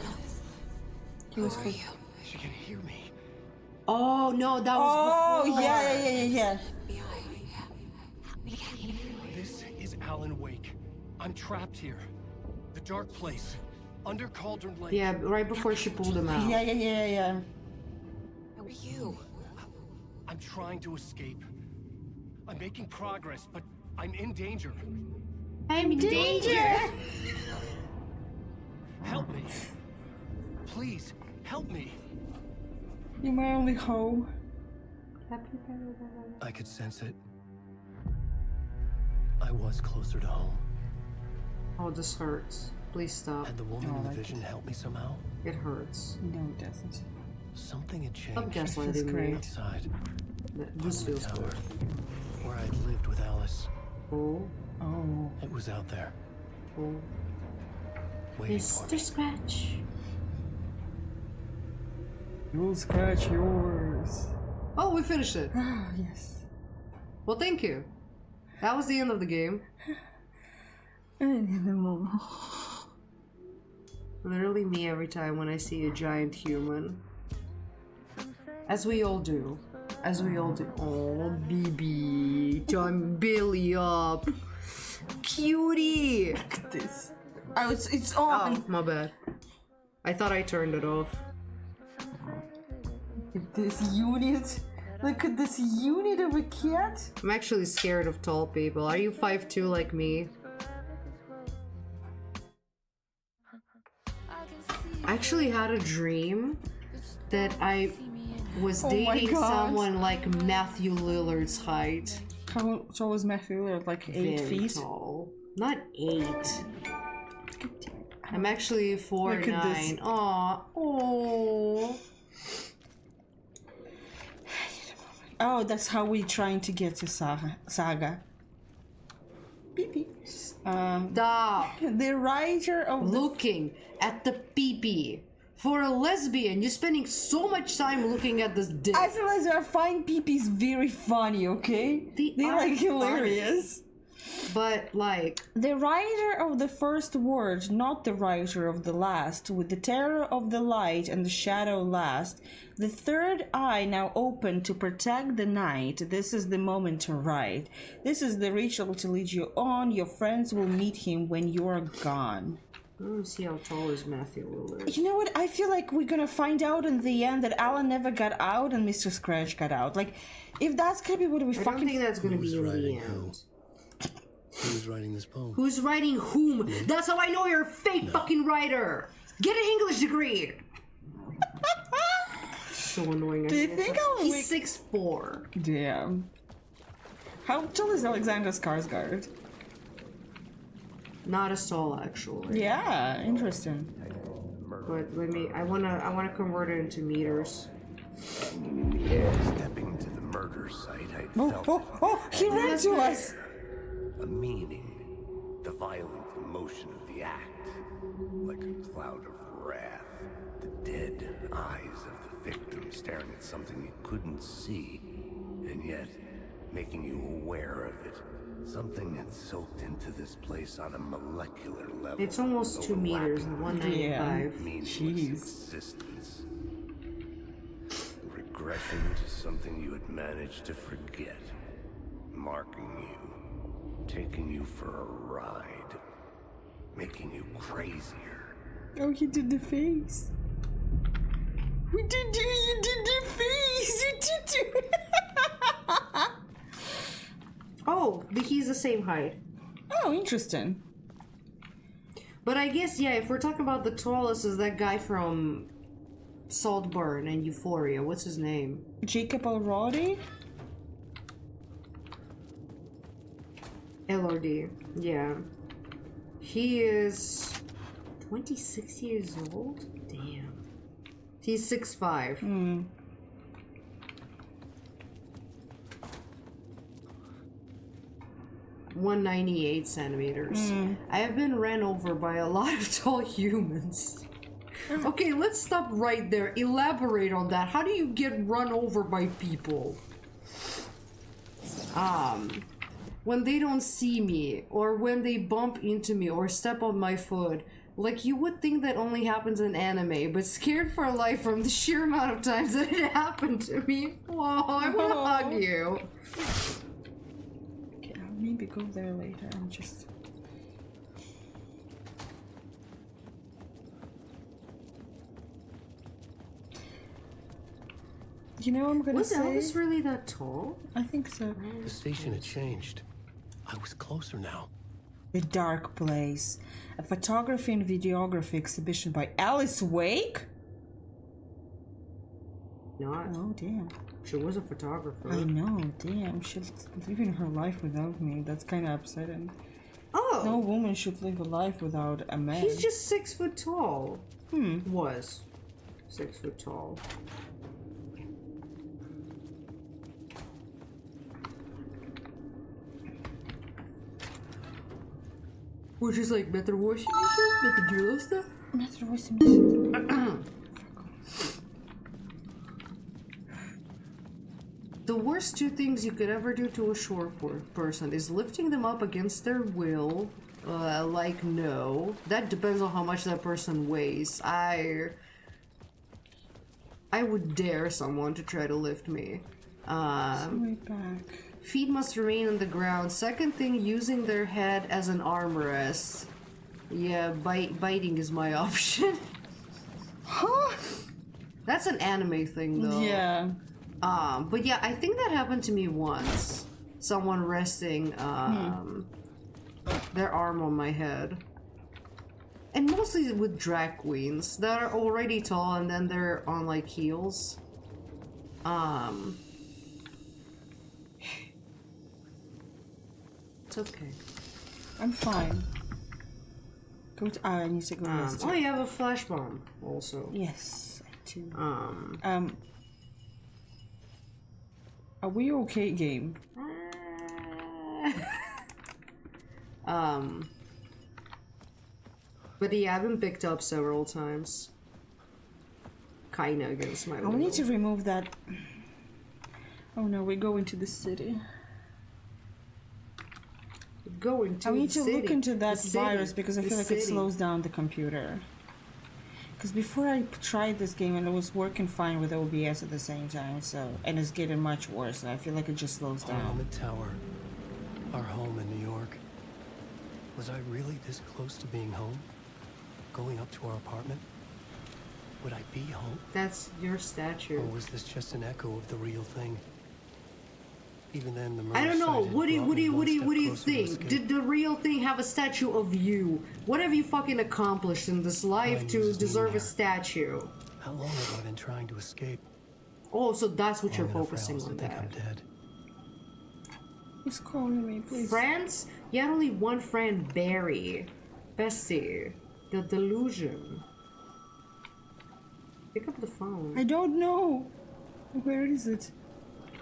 She can hear me. Oh no, that was Oh, before. yeah. This is Alan Wake. I'm trapped here. The dark place. Under Cauldron Lake. Yeah, right before she pulled him out. Yeah. Who are you? I'm trying to escape. I'm making progress, but I'm in danger. I'm in danger. Help me. Please, help me. You're my only hope. I could sense it. I was closer to home. Oh, this hurts. Please stop. Had the woman in the vision help me somehow? It hurts. No, it doesn't. Something had Stop changed gaslighting me. great. outside. This on the feels tower, good. where I'd lived with Alice. Oh, Oh. It was out there, oh. waiting for Mr. me. Scratch. You'll scratch yours. Oh, we finished it. Ah, yes. Well, thank you. That was the end of the game. Literally me every time when I see a giant human. As we all do. As we all do. Oh, BB. Time Billy up. Cutie. Look at this. Oh, it's Oh, on. my bad. I thought I turned it off. Look at this unit. Look at this unit of a cat. I'm actually scared of tall people. Are you 5'2" like me? I actually had a dream that I was Oh my dating God. someone like Matthew Lillard's height. How tall was Matthew Lillard? Like 8 Very feet? tall. Not 8. I'm actually 4'9". Look at this. Aw. Oh. Oh, that's how we're trying to get to Saga. Beep beep. Stop The writer of the... looking at the pee-pee. For a lesbian, you're spending so much time looking at this dick. As a lesbian, I find peepees very funny, okay? They're are like hilarious. But, like... The writer of the first word, not the writer of the last, with the terror of the light and the shadow last, the third eye now open to protect the night. This is the moment to write. This is the ritual to lead you on. Your friends will meet him when you are gone. I don't see how tall is Matthew Lillard. You know what? I feel like we're gonna find out in the end that Alan never got out and Mr. Scratch got out. Like, if that's gonna be what we I don't fucking... think that's gonna Who's be in the writing end. Who's writing this poem? Who's writing whom? That's how I know you're a fake fucking writer! Get an English degree! So annoying. Do you think Alan He's Wake... 6'4". Damn. How tall is Alexander Skarsgård? Not as tall, actually. Yeah, interesting. But let me. I wanna convert it into meters. Stepping to the murder site, I felt Oh, he ran to us! a meaning, the violent emotion of the act, like a cloud of wrath, the dead eyes of the victim staring at something you couldn't see, and yet making you aware of it. Something had soaked into this place on a molecular level. It's almost 2 meters, overlapping 195. meaningless Jeez. existence. Regression to something you had managed to forget. Marking you. Taking you for a ride. Making you crazier. Oh, he did the face. You did the face! You did Oh, he's the same height. Oh, interesting. But I guess, yeah, if we're talking about the tallest, is that guy from Saltburn and Euphoria. What's his name? Jacob Elordi? Elordi. Yeah. He is 26 years old? Damn. He's 6'5". 198 centimeters. I have been ran over by a lot of tall humans. Okay, let's stop right there. Elaborate on that. How do you get run over by people? When they don't see me, or when they bump into me, or step on my foot. Like, you would think that only happens in anime, but scared for life from the sheer amount of times that it happened to me. Whoa, I wanna hug you. Okay, I'll maybe go there later. I'm just... You know what I'm gonna Was say? Elvis really that tall? I think so. The station had changed. I was closer now. The Dark Place. A photography and videography exhibition by Alice Wake? Not. Oh, damn. She was a photographer. I know, damn. She's living her life without me. That's kind of upsetting. Oh! No woman should live a life without a man. He's just 6 foot tall. Was 6 foot tall. Which is like Metro Washington, Metro stuff. Metro Washington. The worst two things you could ever do to a short person is lifting them up against their will. Like, no. That depends on how much that person weighs. I would dare someone to try to lift me. Way back. Feet must remain on the ground. Second thing, using their head as an armrest. Yeah, biting is my option. Huh? That's an anime thing, though. Yeah. But yeah, I think that happened to me once. Someone resting, their arm on my head. And mostly with drag queens that are already tall and then they're on, like, heels. It's okay. I'm fine. Go to, I need to go rest. Oh, you have a flash bomb, also. Yes, I do. Are we okay, game? But yeah, I've been picked up several times. Kinda against my will. I need to remove that. Oh no, we go into the city. Going to I need the to city. look into that The city. virus because I The feel like it city. slows down the computer. Because before I tried this game and it was working fine with OBS at the same time, so and it's getting much worse. And I feel like it just slows down. Parliament Tower. Our home in New York. Was I really this close to being home? Going up to our apartment? Would I be home? That's your statue. Or was this just an echo of the real thing? Even then, the murder I don't know. site had What do brought me one step you closer to think? escape. Did the real thing have a statue of you? What have you fucking accomplished in this life Mine to uses me deserve a there. statue? How long have I been trying to escape? Oh, so that's what you're Long enough for focusing Alice on, to think I'm that. dead. He's calling me, please. Friends? You had only one friend, Barry. Bestie. The delusion. Pick up the phone. I don't know. Where is it?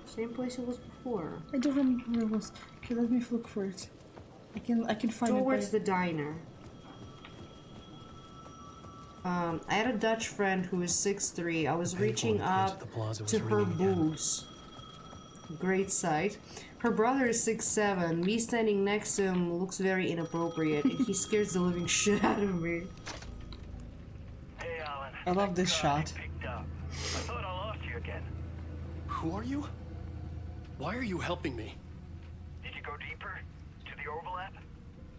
Same place it was before. I don't remember where it was. Okay, let me look for it. I can find Towards it. the diner. I had a Dutch friend who is 6'3". I was The payphone reaching at the edge up of the plaza was to her ringing again. boobs. Great sight. Her brother is 6'7". Me standing next to him looks very inappropriate, and he scares the living shit out of me. Hey, Alan. I love this Thank God shot. you picked up. I thought I lost you again. Who are you? Why are you helping me? Did you go deeper to the overlap?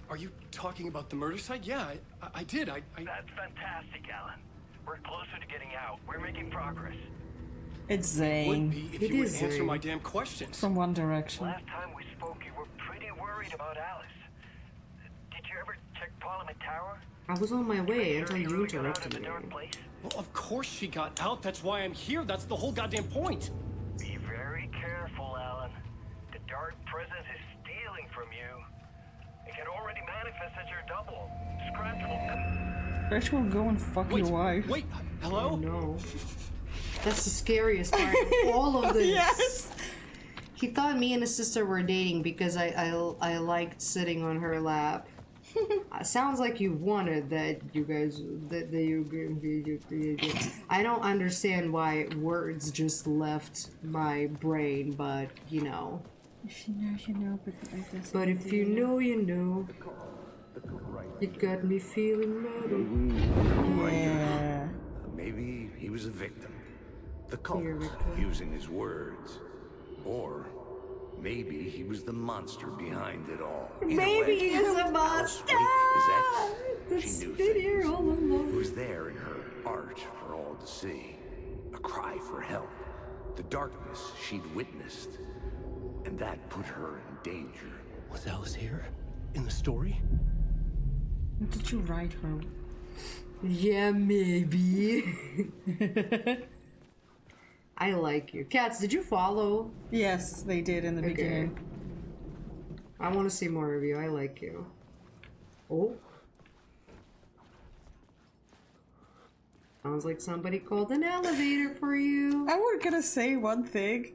Are you talking about the murder site? Yeah, I did. I... That's fantastic, Alan. We're closer to getting out. We're making progress. It's would Zayn be if It you would is answer Zayn. my damn questions. from One Direction. Last time we spoke, you were pretty worried about Alice. Did you ever check Parliament Tower? I was on my way Sure until she you really got out interrupted of me. the dark place? Well, of course she got out. That's why I'm here. That's the whole goddamn point. Be very careful, Alan. The dark presence is stealing from you. It can already manifest as your double. Scratch will... Rich will go and fuck Wait, your wife. wait, hello? No. That's the scariest part of all of this. Yes. He thought me and his sister were dating because I liked sitting on her lap. Sounds like you wanted that, you guys. I don't understand why words just left my brain, but you know. If you know, you know, but I guess. But if you know, you know. You got me feeling naughty. Yeah. Maybe he was a victim. The cult, using his words. Or maybe he was the monster behind it all. Either Maybe way, he is a Alice monster. Wake, his ex, That's she knew been here things. all along. It was there in her art for all to see. A cry for help. The darkness she'd witnessed. And that put her in danger. Was Alice here? In the story? What did you write her? Yeah, maybe. I like you. Cats, did you follow? Yes, they did in the beginning. I want to see more of you. I like you. Oh. Sounds like somebody called an elevator for you. I was gonna say one thing.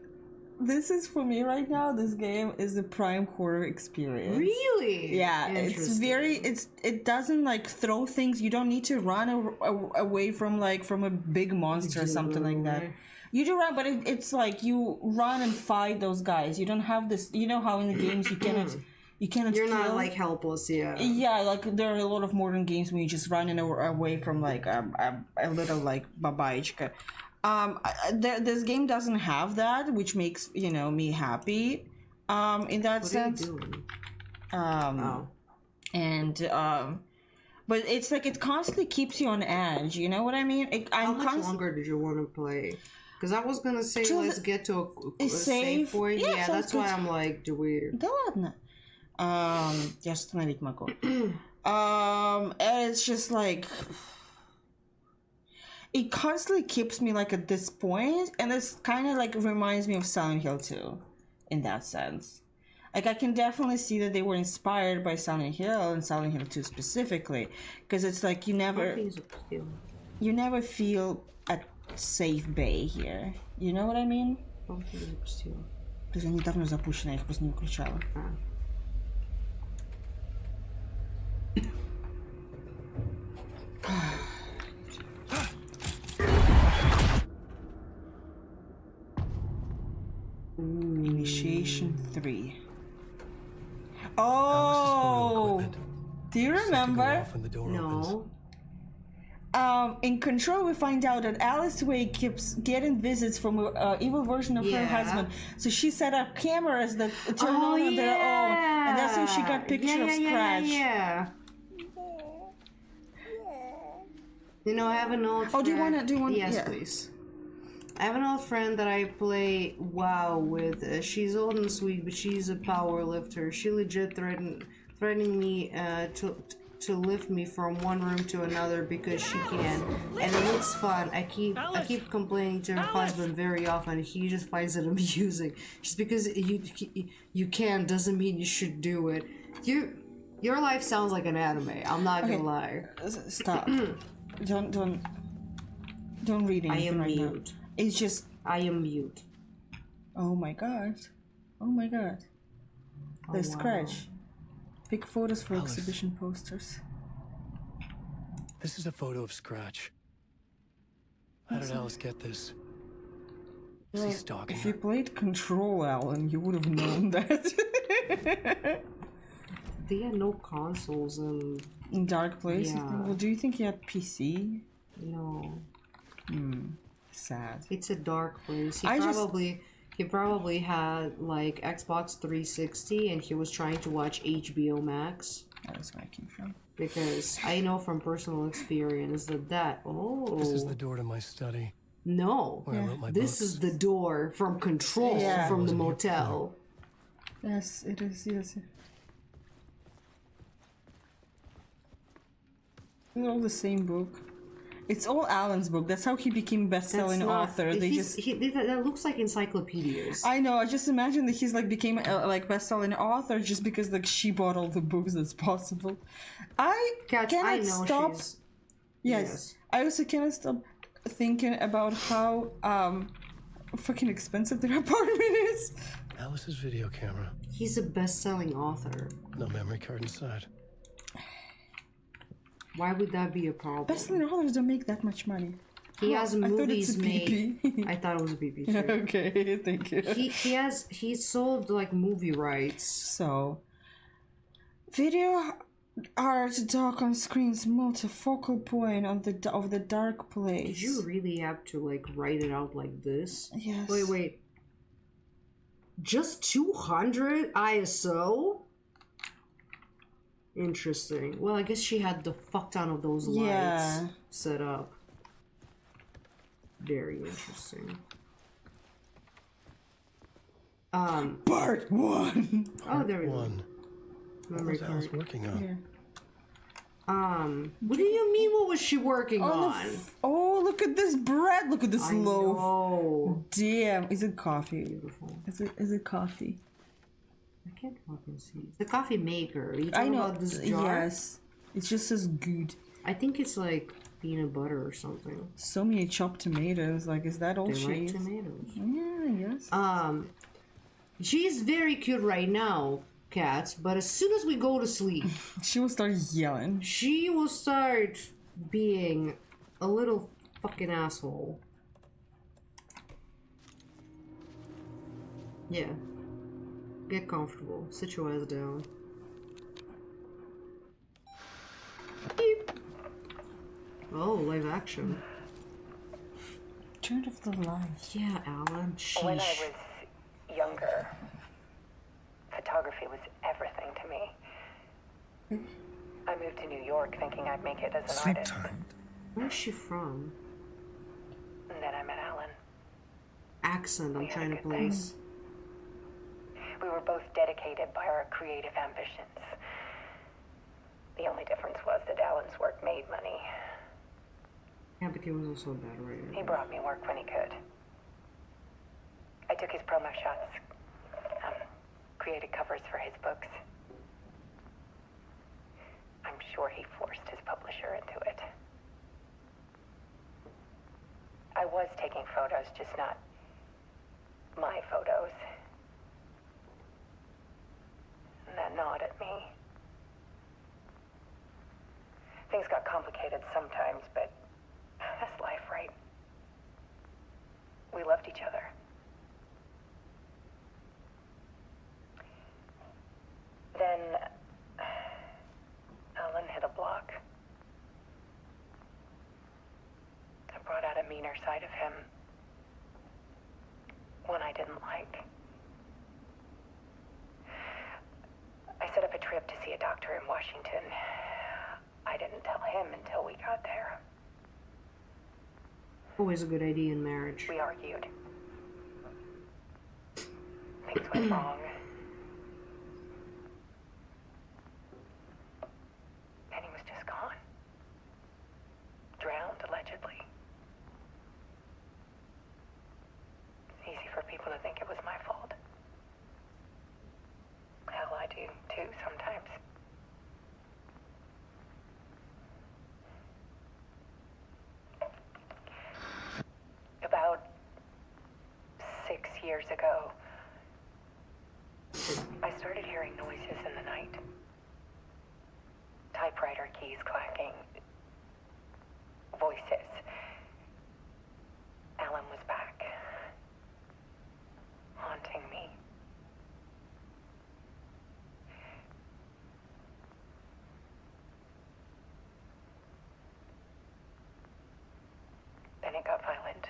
This is for me right now. This game is the prime horror experience. Really? Yeah, it's very. It doesn't like throw things. You don't need to run away from a big monster or something like that. You do run, but it's like you run and fight those guys. You don't have this. You know how in the games you cannot. You're kill. not like helpless, yeah. Yeah, like there are a lot of modern games where you just run away from like a little like babaichka. This game doesn't have that, which makes me happy. In that sense. What are you doing? And but it's like it constantly keeps you on edge. You know what I mean? How much longer did you want to play? Because I was gonna say let's get to a save point. Yeah, that's why I'm like, do we? Да ладно. Я остановить могу. And it's just like it constantly keeps me like at this point, and it's kind of like reminds me of Silent Hill 2 in that sense. Like I can definitely see that they were inspired by Silent Hill and Silent Hill 2 specifically, because it's like you never feel a safe bay here. You know what I mean? То есть они давно запущены, я их просто не выключала. Initiation 3. Oh! Do you remember? No. In Control, we find out that Alice Wake keeps getting visits from an evil version of her husband. So she set up cameras that turn on their own, and that's how she got picture of Scratch. Yeah. You know, I have an old friend. Do you want? Yes, please. I have an old friend that I play WoW with. She's old and sweet, but she's a power lifter. She legit threatening me to lift me from one room to another because she can, and it looks fun. I keep complaining to her husband very often. He just finds it amusing. Just because you can doesn't mean you should do it. Your life sounds like an anime. I'm not gonna lie. Stop. Don't read anything. I am right mute. Now. It's just I am mute. Oh my god. The Scratch. Pick photos for Alice. exhibition posters. This is a photo of Scratch. How did Alice get this? Is he stalking If her? you played Control, Alan, you would have known that. They had no consoles and In Dark Place? Yeah. Well, do you think he had PC? no. Sad. It's a dark place. I just- He probably had like Xbox 360 and he was trying to watch HBO Max. That's where I came from. Because I know from personal experience that This is the door to my study, no, where I wrote my this books. is the door from Control Yeah. from the Wasn't here motel. Yes, it is, yes. It's all the same book. It's all Alan's book. That's how he became best-selling author. That looks like encyclopedias. I know. I just imagine that he's like became like best-selling author just because like she bought all the books that's possible. I Cats, cannot I know stop. she's... Yes. I also cannot stop thinking about how fucking expensive their apartment is. Alice's video camera. He's a best-selling author. No memory card inside. Why would that be a problem? Best-selling authors don't make that much money. He has movies made. PP. I thought it was a PP too. Okay, thank you. He sold like movie rights. So, video art dark on screen's multifocal point of the dark place. Did you really have to like write it out like this? Yes. Wait. Just 200 ISO? Interesting. Well, I guess she had the fuck ton of those lights set up. Very interesting. Part 1. Oh, there we go. What Memory was Alice card. working on? Yeah. What do you mean? What was she working on? Oh, look at this bread! Look at this loaf. Oh, Damn, is it coffee? beautiful. Is it coffee? I can't fucking see. It's a coffee maker. Are you I talking know. about this jar? Yes, it just says good. I think it's like peanut butter or something. So many chopped tomatoes. Like, is that all They she like eats? tomatoes. Yeah, yes. She's very cute right now, cats. But as soon as we go to sleep, She will start yelling. she will start being a little fucking asshole. Yeah. Get comfortable. Sit your ass down. Beep. Oh, live action. Turn off the light. Yeah, Alan. When I Sheesh. was younger, photography was everything to me. I moved to New York thinking I'd make it as an artist. Where's she from? And then I met Alan. Accent I'm We had trying a to good thing. place. We were both dedicated by our creative ambitions. The only difference was that Alan's work made money. Yeah, but he was also a bad writer. He brought me work when he could. I took his promo shots, created covers for his books. I'm sure he forced his publisher into it. I was taking photos, just not my photos. And that gnawed at me. Things got complicated sometimes, but that's life, right? We loved each other. Then Alan hit a block. I brought out a meaner side of him. One I didn't like. I set up a trip to see a doctor in Washington. I didn't tell him until we got there. Always a good idea in marriage. We argued. Things went wrong. And he was just gone. Drowned, allegedly. It's easy for people to think it was my fault. Hell, I do too sometimes. About 6 years ago, I started hearing noises in the night. Typewriter keys clacking. Voices. Alan was back. Haunting me. Then it got violent.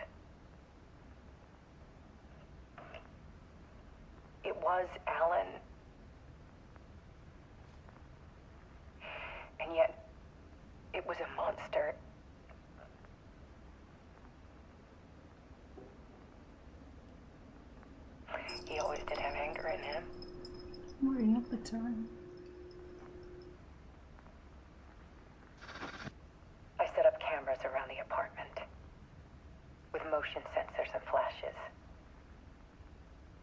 It was Alan. And yet, it was a monster. He always did have anger in him. Worrying up the time. I set up cameras around the apartment with motion sensors and flashes.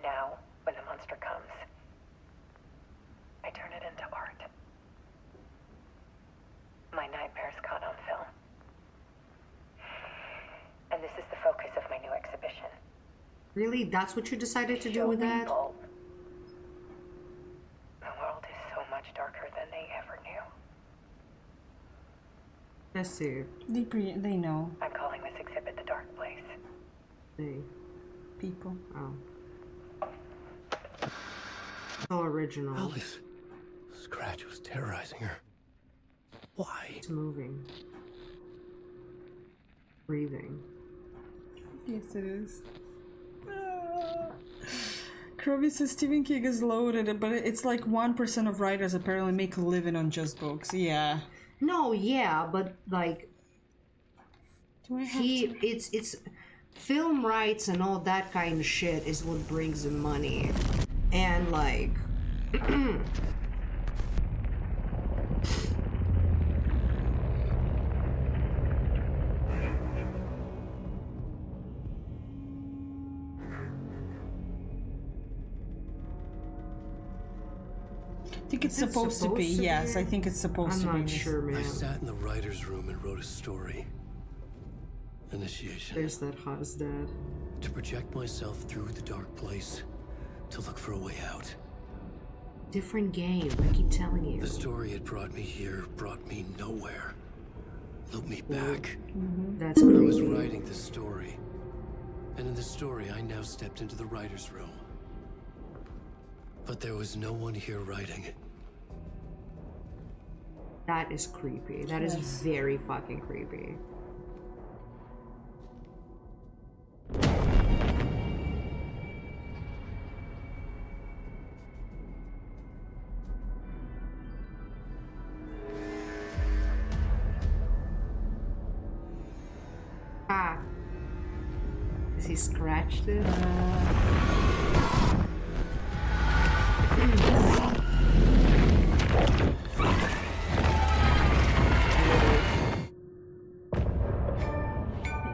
Now, when the monster comes, I turn it into art. My nightmares caught on film. And this is the focus of my new exhibition. Really? That's what you decided to do Show with that? people Let's see. They know. I'm calling this exhibit the Dark Place. They. People. Oh. So original. Alice. Scratch was terrorizing her. Why? It's moving. Breathing. Yes, it is. Kirby says Stephen King is loaded, but it's like 1% of writers apparently make a living on just books. Yeah. No, yeah, but like Do I have it's film rights and all that kind of shit is what brings him money. And like I think it's supposed to be. Yes, I think it's supposed to be. I'm not sure, man. I sat in the writer's room and wrote a story. Initiation. There's that hot as dad. To project myself through the dark place. To look for a way out. Different game, I keep telling you. The story had brought me here, brought me nowhere. Looped me back. That's I was creepy. writing the story. And in the story, I now stepped into the writer's room. But there was no one here writing. That is creepy. That is very fucking creepy. Ah. Has he scratched it?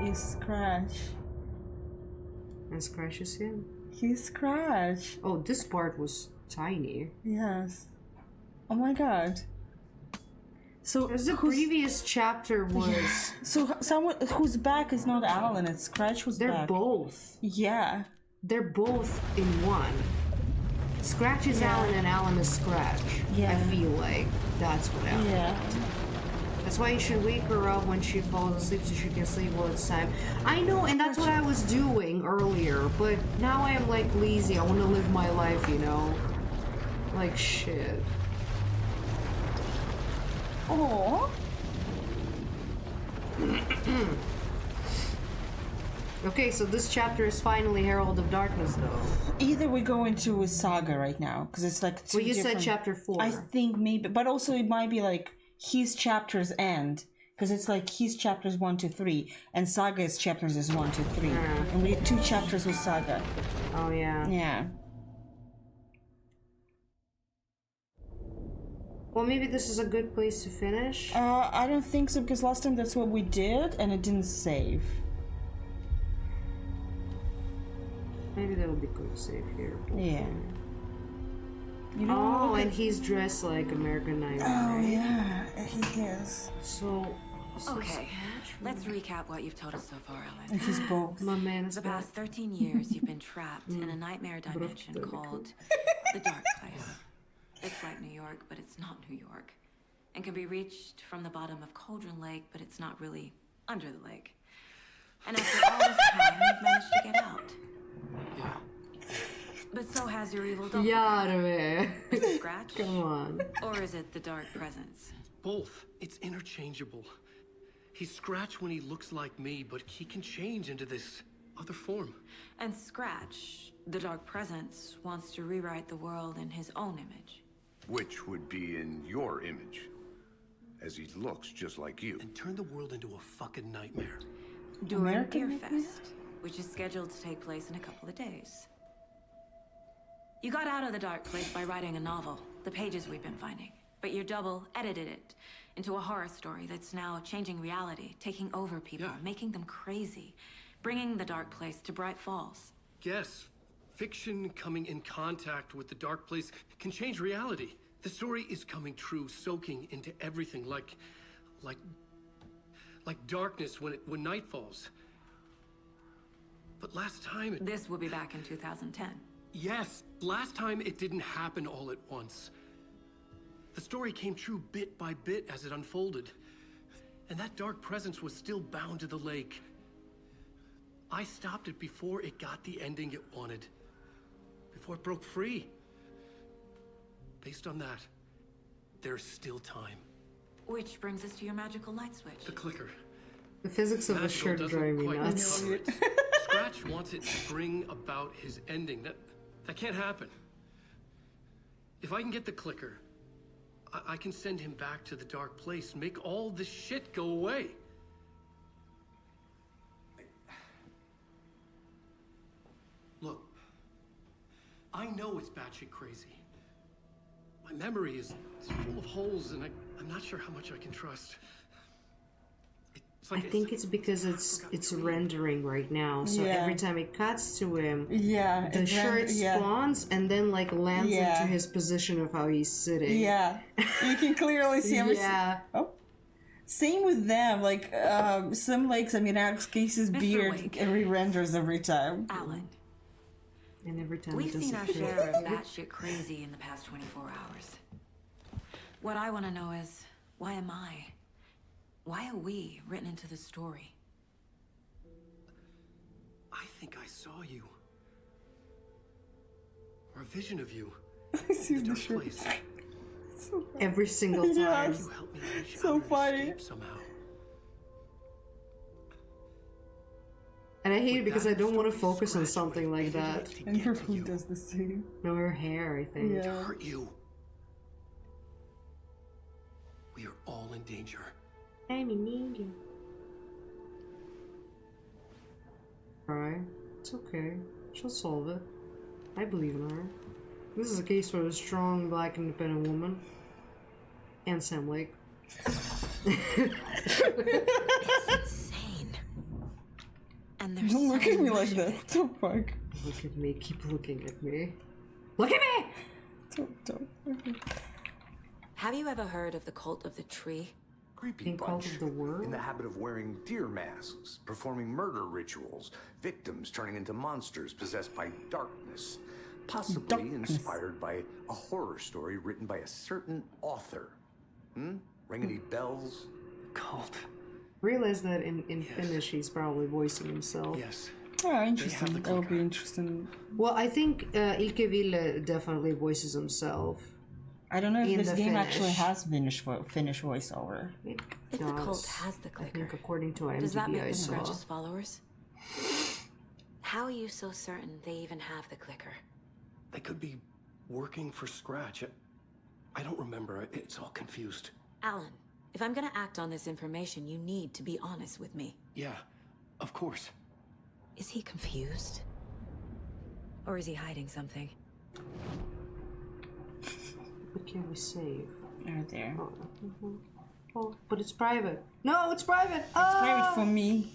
He's Scratch. And scratches him? He's Scratch. Oh, this part was tiny. Yes. Oh my god. So Because the who's- previous chapter was... So someone who's back is not Alan, it's Scratch who's They're back. both. Yeah. They're both in one. Scratch is Alan and Alan is Scratch. Yeah. I feel like that's what happened. Yeah. That's why you should wake her up when she falls asleep so she can sleep while it's time. I know, and that's what I was doing earlier, but now I am like lazy. I want to live my life, you know? Like shit. Oh. Okay, so this chapter is finally Herald of Darkness, though. Either we go into a saga right now, because it's like two Well, you said different- chapter 4. I think maybe, but also it might be like his chapters end, because it's like his chapters 1 to 3, and Saga's chapters is 1 to 3, and we did 2 chapters with Saga. Oh, yeah. Yeah. Well, maybe this is a good place to finish. I don't think so, because last time that's what we did, and it didn't save. Maybe that'll be good to save here. Yeah. You know, Oh, look and at- he's dressed like American Nightmare, Oh, right? yeah, he is. So... Okay, let's recap what you've told us so far, Ellen. And he's both. My man is The back. past 13 years, you've been trapped in a nightmare dimension called the Dark Place. It's like New York, but it's not New York. And can be reached from the bottom of Cauldron Lake, but it's not really under the lake. And after all this time, you've managed to get out. Yeah. But so has your evil doppelganger. Yare. Is it Scratch? Come on. Or is it the Dark Presence? Both. It's interchangeable. He's Scratch when he looks like me, but he can change into this other form. And Scratch, the Dark Presence, wants to rewrite the world in his own image. Which would be in your image, as he looks just like you. And turn the world into a fucking nightmare. During American Earfest, which is scheduled to take place in a couple of days. You got out of the Dark Place by writing a novel, the pages we've been finding. But your double edited it into a horror story that's now changing reality, taking over people, Yeah. making them crazy, bringing the Dark Place to Bright Falls. Yes, fiction coming in contact with the dark place can change reality. The story is coming true, soaking into everything like darkness when night falls. But last time This will be back in 2010. yes, last time it didn't happen all at once. The story came true bit by bit as it unfolded. And that dark presence was still bound to the lake. I stopped it before it got the ending it wanted. Before it broke free. Based on that, there's still time. Which brings us to your magical light switch. The clicker. The physics of this shirt drive me nuts. Scratch wants it to bring about his ending. That can't happen. If I can get the clicker, I can send him back to the dark place, make all this shit go away. Look, I know it's batshit crazy. My memory is full of holes, and I'm not sure how much I can trust. I think it's because it's rendering right now, so every time it cuts to him, the shirt spawns and then like lands into his position of how he's sitting. Yeah, you can clearly see him. Oh, same with them. Like some legs. I mean, Alex Case's beard re-renders every time. Alan. And every time we've seen our share of batshit crazy in the past 24 hours. What I want to know is, why am I? Why are we written into the story? I think I saw you. Or a vision of you. I see the shirt. Every single time. Yes. You helped me reach So out funny. and escape somehow. And I hate it because I don't want to focus on something like that. And her food does the same. No, her hair, I think. To hurt you. We are all in danger. I'm in danger. Alright, it's okay. She'll solve it. I believe in her. This is a case for a strong, black, independent woman. And Sam Lake. It's insane. And there's Don't look so at me much like of that. it. What the fuck? Look at me, keep looking at me. Look at me! Don't. Have you ever heard of the cult of the tree? Creepy Being called bunch. the world? In the habit of wearing deer masks, performing murder rituals, victims turning into monsters possessed by darkness. Possibly inspired by a horror story written by a certain author. Ring any bells? Cult. Realize that in Finnish he's probably voicing himself. Yes. Oh, interesting. That would be interesting. Well, I think Ilke Ville definitely voices himself. I don't know if In this the game Finnish. actually has Finnish voiceover. It If the cult does. has the I clicker, think according to does that IMDb make I them saw. Scratch's followers? How are you so certain they even have the clicker? They could be working for Scratch. I don't remember. It's all confused. Alan, if I'm gonna act on this information, you need to be honest with me. Yeah, of course. Is he confused? Or is he hiding something? What can we save? Right there. Oh, but it's private. No, it's private. It's private for me.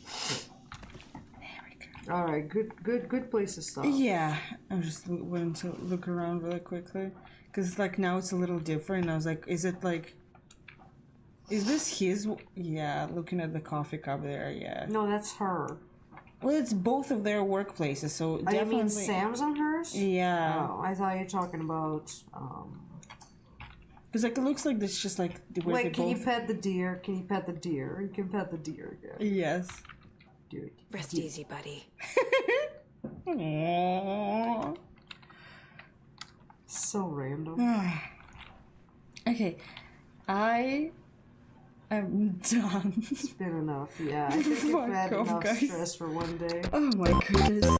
All right, good place to stop. Yeah, I just went to look around really quickly because like now it's a little different. I was like, is this his? Yeah, looking at the coffee cup there. Yeah. No, that's her. Well, it's both of their workplaces, so Oh, definitely. you mean Sam's on hers? Yeah. Oh, I thought you were talking about. Because like it looks like this, just like where Wait, they can both... you pet the deer? Can you pet the deer? You can pet the deer again. Yes. Dude. Rest easy, buddy. Aww. So random. Okay, I am done. It's been enough. Yeah, I think you've had Fuck off, enough guys. stress for one day. Oh my goodness.